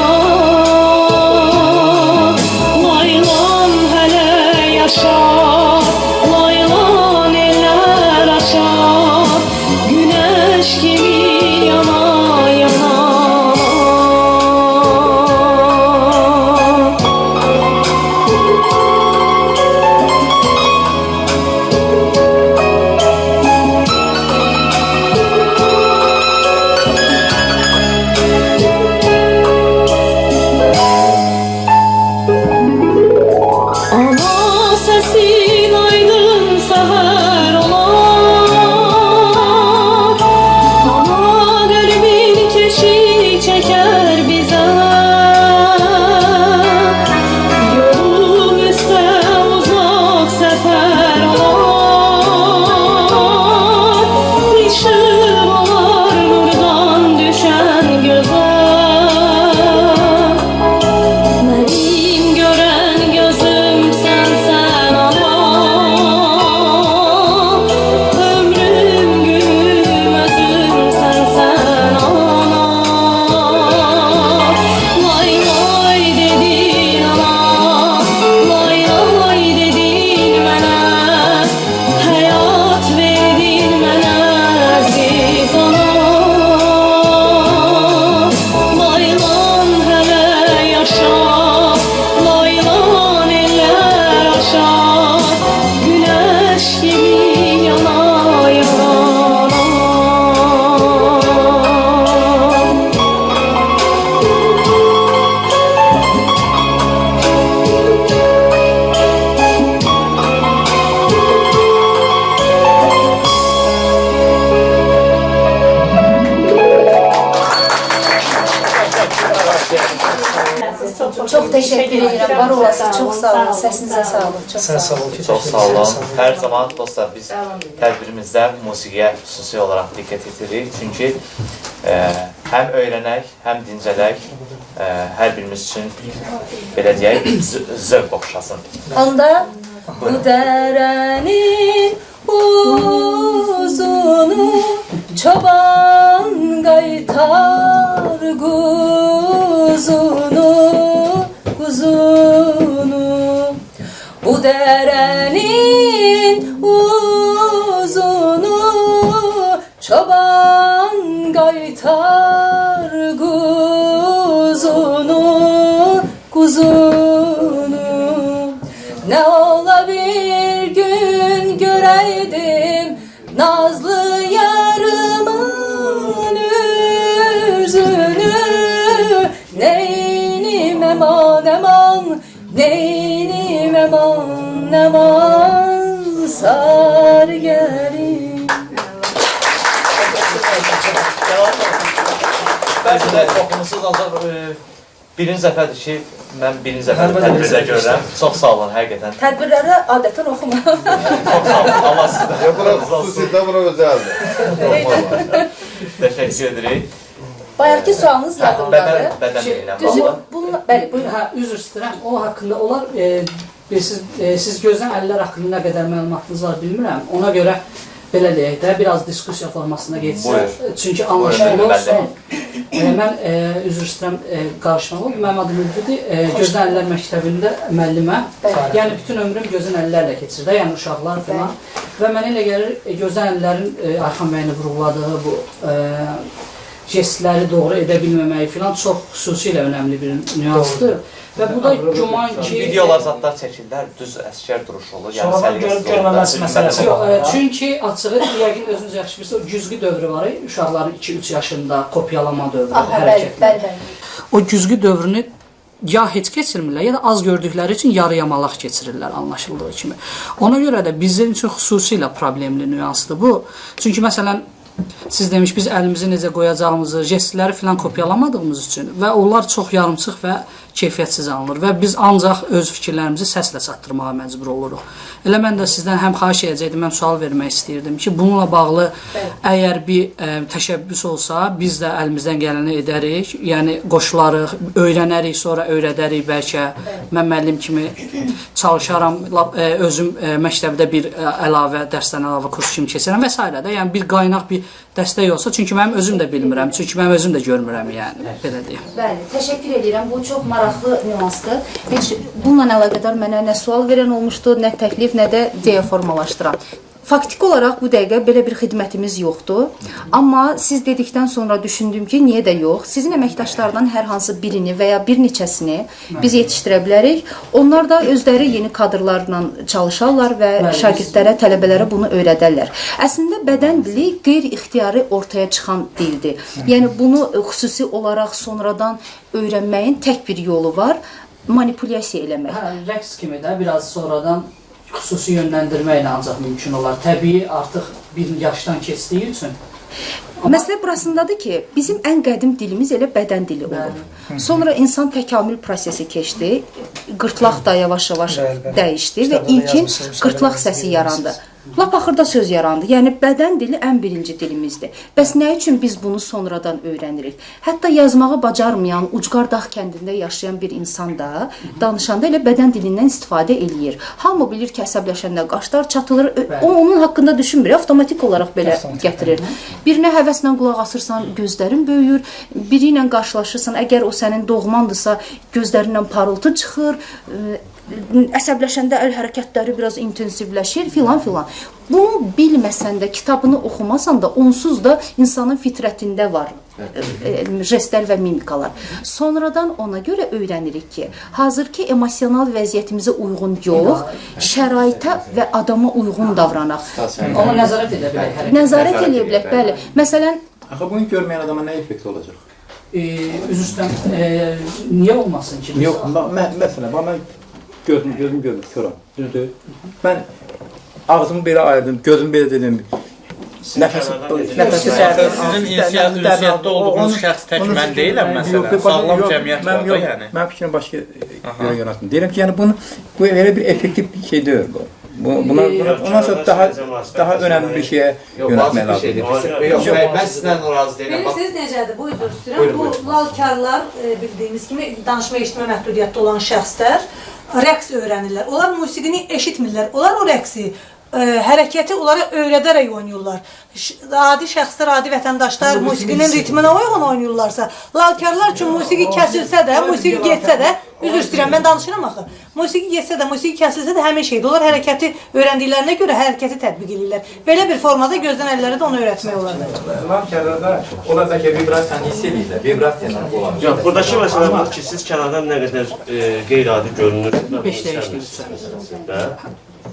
Laylan hələ yaşar, laylan eller açar, güneş kimi yana yana. Ana sesin aydın seher olar, ana Çox təşəkkür edirəm. Var olasın. Çox sağ olun. Səsinizə sağ olun. Çox Sən sağ sağ olun. ol. Çox sağ olun. Hər zaman dostlar biz tədbirimizdə musiqiyə xüsusi olaraq diqqət yetiririk. Çünki həm öyrənək, həm dincələk, hər birimiz üçün belə deyək, zövq oxşasın. Onda bu dərənin uzunu çoban qaytar quzunu, quzunu. Bu dərənin uzunu çoban qaytar quzunu, quzunu. Nə ola bir gün görəydim nazlı yarımın üzünü. Neynim eman eman, neynim eman eman, sar gelin. Bəlkə də oxumusuz ancaq birinci dəfədir ki, mən birinci dəfədir tədbirdə görürəm. Çox sağ olun, həqiqətən. Tədbirlərə adətən oxumam. Çox sağ olun, Allah sizdən. Bura xüsusilə bura özəldir. Təşəkkür edirik. Bayaqki sualınız yadımdadır. Bədən ilə Düzü, bağlı. bununla, bəli, buyurun. Hə, üzr istəyirəm. O haqqında olar, siz gözdən əllər haqqında nə qədər məlumatınız var bilmirəm. Ona görə belə deyək də, biraz diskussiya formasında geçsə. Çünki anlaşılır olsun. Mən üzr istəyirəm qarışmaq oldu. Mənim adım Ülfüdir. Gözdən əllər məktəbində müəlliməm. Yəni bütün ömrüm gözdən əllərlə keçir də, yəni uşaqlar falan. Və mənə elə gəlir, gözdən əllərin Ayxan bəyin vurğuladığı bu jestləri doğru edə bilməməyi filan çox xüsusilə önəmli bir nüansdır. Və bu da güman ki... Videolar zadlar çəkirlər, düz əskər duruşu olur. Sonradan görməməsi məsələsi yox. Çünki açığı, yəqin özünüz yaxşı bilirsiniz, o güzgü dövrü var, uşaqların 2-3 yaşında kopyalama dövrü, hərəkətlər. Bəli. O güzgü dövrünü ya heç keçirmirlər, ya da az gördükləri üçün yarı yamalaq keçirirlər anlaşıldığı kimi. Ona görə də bizim üçün xüsusilə problemli nüansdır bu. Çünki məsələn, siz demiş, biz əlimizi necə qoyacağımızı, jestləri filan kopyalamadığımız üçün və onlar çox yarımçıq və keyfiyyətsiz alınır və biz ancaq öz fikirlərimizi səslə çatdırmağa məcbur oluruq. Elə mən də sizdən həm xahiş edəcəkdim, həm sual vermək istəyirdim ki, bununla bağlı əgər bir təşəbbüs olsa, biz də əlimizdən gələni edərik, yəni qoşularıq, öyrənərik, sonra öyrədərik bəlkə. Mən müəllim kimi çalışaram, özüm məktəbdə bir əlavə, dərsdən əlavə kurs kimi keçirəm və s. də, yəni bir qaynaq, bir dəstək olsa, çünki mənim özüm də bilmirəm, çünki mənim özüm də görmürəm, yəni, belə deyim. Bəli, təşəkkür edirəm. Bu çox maraqlı nüansdır. Heç bununla əlaqədar mənə nə sual verən olmuşdu, nə təklif, nə də deyə formalaşdıran. Faktiki olaraq bu dəqiqə belə bir xidmətimiz yoxdur. Amma siz dedikdən sonra düşündüm ki, niyə də yox? Sizin əməkdaşlardan hər hansı birini və ya bir neçəsini biz yetişdirə bilərik. Onlar da özləri yeni kadrlarla çalışarlar və şagirdlərə, tələbələrə bunu öyrədərlər. Əslində bədən dili qeyri-ixtiyari ortaya çıxan dildir. Yəni bunu xüsusi olaraq sonradan öyrənməyin tək bir yolu var, manipulyasiya eləmək. Rəqs kimi də biraz sonradan xüsusi yönləndirməklə ancaq mümkün olar. Təbii artıq bir yaşdan keçdiyi üçün. Məsələ burasındadır ki, bizim ən qədim dilimiz elə bədən dili olub. Sonra insan təkamül prosesi keçdi, qırtlaq da yavaş-yavaş dəyişdi və ilkin qırtlaq səsi yarandı. Lap axırda söz yarandı. Yəni bədən dili ən birinci dilimizdir. Bəs nə üçün biz bunu sonradan öyrənirik? Hətta yazmağı bacarmayan, Ucqar dağ kəndində yaşayan bir insan da danışanda elə bədən dilindən istifadə eləyir. Hamı bilir ki, əsəbləşəndə qaşlar çatılır. O onun haqqında düşünmür, avtomatik olaraq belə gətirir. Birinə həvəslə qulaq asırsan, gözlərin böyüyür. Biri ilə qarşılaşırsan, əgər o sənin doğmandırsa, gözlərindən parıltı çıxır. Əsəbləşəndə əl hərəkətləri biraz intensivləşir filan filan. Bunu bilməsən də, kitabını oxumasan da, onsuz da insanın fitrətində var jestlər və mimikalar. Sonradan ona görə öyrənirik ki, hazırki emosional vəziyyətimizə uyğun yox, şəraitə və adama uyğun davranaq. Amma nəzarət edə bilək. Nəzarət edə bilək, bəli. Məsələn, axı bunu görməyən adama nə effekt olacaq? Üz üstdən niyə olmasın ki? Yox, məsələn, mən gözüm görmür, körəm, düzdür. Mən ağzımı belə ayırdım, gözümü belə dedim, nəfəsi Sizin ünsiyyətdə olduğunuz şəxs tək mən deyiləm məsələn. Sağlam cəmiyyət var da yəni. Mənim fikrim başqa yönətmə. Deyirəm ki, yəni bu elə bir effektiv bir şey deyil bu. Ondan sonra daha önəmli bir şeyə yönətmək lazımdır. Mən sizdən razı deyiləm. Bilirsiniz necədir? Bu üzr istəyirəm. Bu lalkarlar bildiyimiz kimi danışma eşitmə məhdudiyyətdə olan şəxslər rəqs öyrənirlər. Onlar musiqini eşitmirlər. Onlar o rəqsi hərəkəti onlara öyrədərək oynayırlar. Adi şəxslər, adi vətəndaşlar musiqinin ritminə uyğun oynayırlarsa, lalkarlar üçün musiqi kəsilsə də, musiqi getsə də, üzr istəyirəm, mən danışıram axı. Musiqi getsə də, musiqi kəsilsə də həmin şeydir. Onlar hərəkəti öyrəndiklərinə görə hərəkəti tətbiq edirlər. Belə bir formada gözdən əlləri də onu öyrətmək olar. Lalkarlarda onlar bəlkə vibrasiyanı hiss edirlər, vibrasiyalar olar. Yox, buradakı məsələ budur ki, siz kənardan nə qədər qeyri-adi görünür. 5 dəyişdirirsə.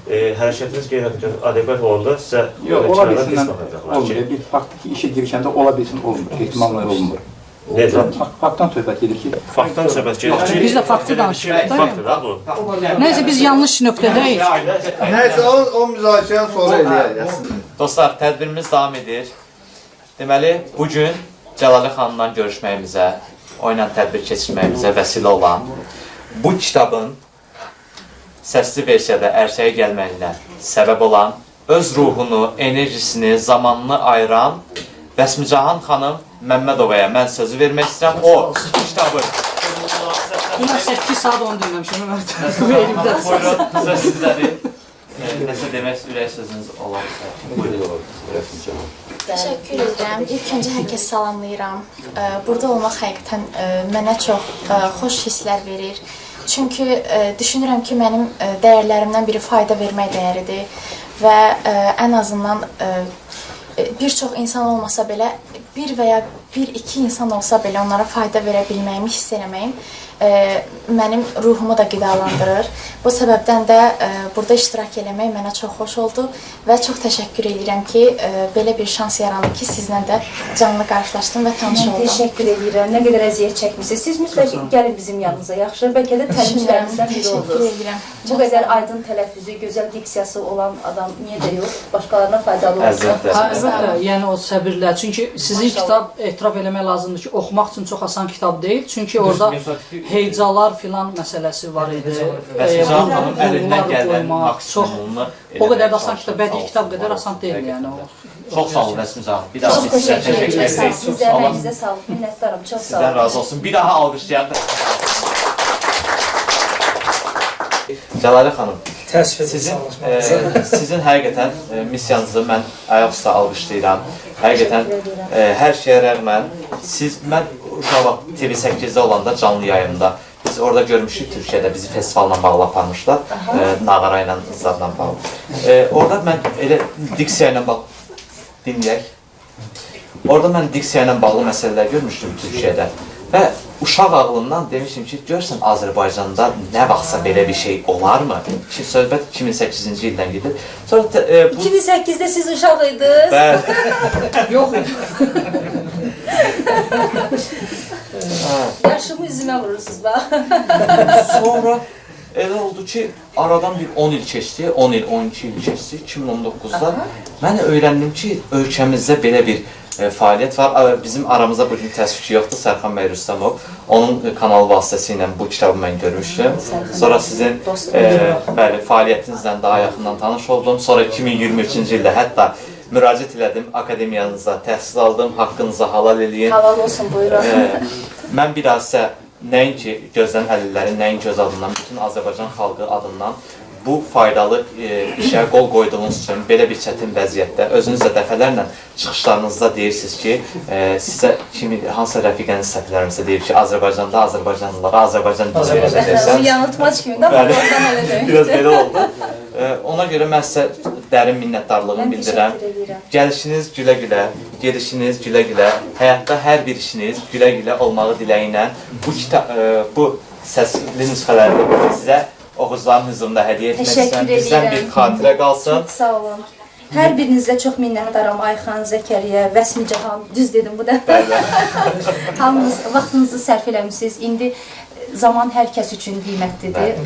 Hərəkətiniz qeyri-adəquat olanda sizə kənardan pis baxacaqlar. Bir faktdır ki, işə girişəndə ola bilsin, olmur, ehtimalla olmur. Necə? Faktdan söhbət gedir ki... Faktdan söhbət gedir ki... Biz də faktı danışırıq. Faktdır da bu. Nəysə, biz yanlış nöqtədəyik. Nəysə, o müzakirəni sonra eləyək. Dostlar, tədbirimiz davam edir. Deməli, bugün Cəlali xanımla görüşməyimizə, o ilə tədbir keçirməyimizə vəsilə olan bu kitabın səsli versiyada ərsəyə gəlməyinə səbəb olan, öz ruhunu, enerjisini, zamanını ayıran Vəsmicahan xanım Məmmədovaya mən sözü vermək istəyirəm. O kitabı... Buna 8 saat onu dinləmişəm. Buyurun, söz sizlədir. Nəsə demək ürək sözünüz olarsa. Buyurun. Təşəkkür edirəm. İlk öncə hər kəs salamlayıram. Burada olmaq həqiqətən mənə çox xoş hisslər verir. Çünki düşünürəm ki, mənim dəyərlərimdən biri fayda vermək dəyəridir və ən azından bir çox insan olmasa belə, bir və ya bir-iki insan olsa belə onlara fayda verə bilməyimi hiss eləməyim mənim ruhumu da qidalandırır. Bu səbəbdən də burada iştirak eləmək mənə çox xoş oldu və çox təşəkkür edirəm ki, belə bir şans yarandı ki, sizlə də canlı qarşılaşdım və tanış oldum. Təşəkkür edirəm. Nə qədər əziyyət çəkmişsiniz. Siz mütləq gəlin bizim yanımıza. Yaxşı, bəlkə də tələblərimizdən biri oldunuz. Bu qədər aydın tələffüzü, gözəl diksiyası olan adam niyə də yox, başqalarına faydalı olsun. Əlbəttə, yəni o səbirlə. Çünki sizin kitab etiraf eləmək lazımdır ki, oxumaq üçün çox asan kitab deyil. Çünki orada heyecalar filan məsələsi var idi. Vəsmicahan xanım əlindən gələn maksimumunu o qədər də asan kitab, bədii kitab qədər asan deyil yəni o. Çox sağ olun Vəsmicahan. Bir daha sizə təşəkkür edirəm. edək. Sizə əməyinizə sağlıq, minnətdarım. Çox sağ olun. Sizdən razı olsun. Bir daha alqışlayaq. Cəlali xanım, sizin həqiqətən missiyanızı mən ayaq üstə alqışlayıram. Həqiqətən hər şeyə rəğmən mən uşaq vaxt TV8-də olanda canlı yayımda biz orada görmüşük Türkiyədə bizi festivalla bağlı aparmışlar, nağara ilə, zadla bağlı. Orada mən elə diksiya ilə bağlı dinləyək. Orada mən diksiya ilə bağlı məsələlər görmüşdüm Türkiyədə və uşaq ağlından demişim ki, görsən Azərbaycanda nə vaxtsa belə bir şey olarmı? Söhbət 2008-ci ildən gedir. 2008-də siz uşaq idiniz? Bəli. Yox. Yaşımı üzümə vurursunuz bax. Sonra elə oldu ki, aradan bir 10 il keçdi, 10 il, 12 il keçdi, 2019-da mən öyrəndim ki, ölkəmizdə belə bir fəaliyyət var. Bizim aramızda bugün təsvifçi yoxdur, Sərxan bəy Rüstəmov. Onun kanalı vasitəsilə bu kitabı mən görmüşdüm. Sonra sizin fəaliyyətinizlə daha yaxından tanış oldum. Sonra 2023-cü ildə hətta müraciət elədim, akademiyanızda təhsil aldım, haqqınızı halal eləyin. Halal olsun, buyurun. Mən bir daha sizə nəinki gözdən əlillərin, nəinki öz adından, bütün Azərbaycan xalqı adından bu faydalı işə qol qoyduğunuz üçün belə bir çətin vəziyyətdə özünüz də dəfələrlə çıxışlarınızda deyirsiniz ki, sizə hansısa rəfiqəniz səfirlərimizdə deyir ki, Azərbaycanda Azərbaycanlılara Azərbaycan dili öyrədəcəksən. Bu yanıltmac kimi də oradan elə demişdir. Biraz belə oldu. Ona görə mən sizə dərin minnətdarlığımı bildirəm. Gəlişiniz gülə-gülə, gedişiniz gülə-gülə, həyatda hər bir işiniz gülə-gülə olmağı diləyi ilə bu səsli nüsxələri sizə oxucuların hüzurunda hədiyyə etmək istəyirəm. Bizdən bir xatirə qalsın. Çox sağ olun. Hər birinizə çox minnətdaram. Ayxan, Zəkəriyə, Vəsmi Cahan, düz dedim bu dəfə. Hamınız vaxtınızı sərf eləmisiniz. İndi zaman hər kəs üçün qiymətlidir.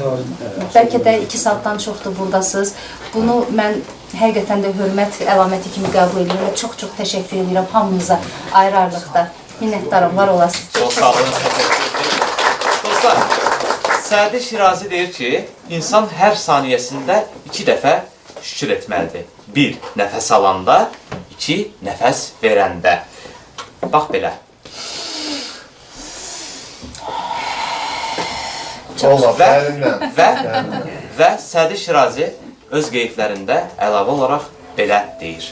Bəlkə də 2 saatdan çoxdur buradasınız. Bunu mən həqiqətən də hörmət əlaməti kimi qəbul edirəm və çox-çox təşəkkür edirəm hamınıza ayrı-ayrılıqda. Minnətdaram, var olasınız. Çox sağ olun. Dostlar, Sədi Şirazi deyir ki, insan hər saniyəsində 2 dəfə şükür etməlidir. 1. Nəfəs alanda, 2. Nəfəs verəndə. Bax belə. Və Sədi Şirazi öz qeydlərində əlavə olaraq belə deyir.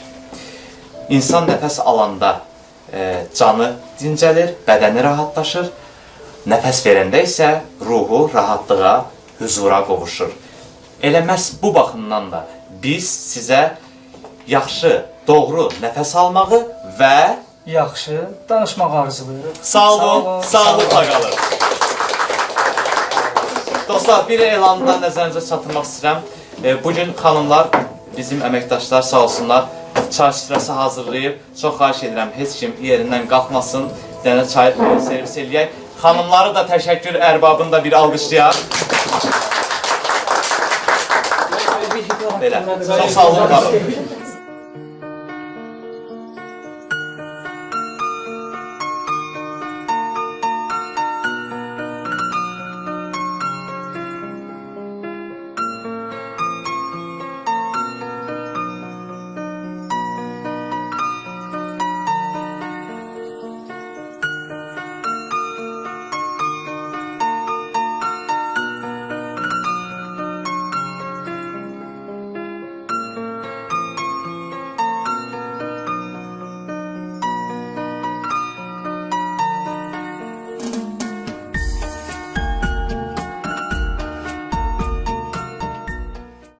İnsan nəfəs alanda canı dincəlir, bədəni rahatlaşır. Nəfəs verəndə isə ruhu rahatlığa, huzura qovuşur. Elə məhz bu baxımdan da biz sizə yaxşı, doğru nəfəs almağı və yaxşı danışmaq arzulayırıq. Sağ olun, sağlıqla qalın. Dostlar, bir elandan nəzərinizə çatdırmaq istəyirəm. Bugün xanımlar, bizim əməkdaşlar sağ olsunlar, çay süfrəsi hazırlayıb. Çox xahiş edirəm, heç kim yerindən qalxmasın, dənə çay servis eləyək. Xanımları da təşəkkür ərbabını da bir alqışlayaq. Belə, çox sağ olun.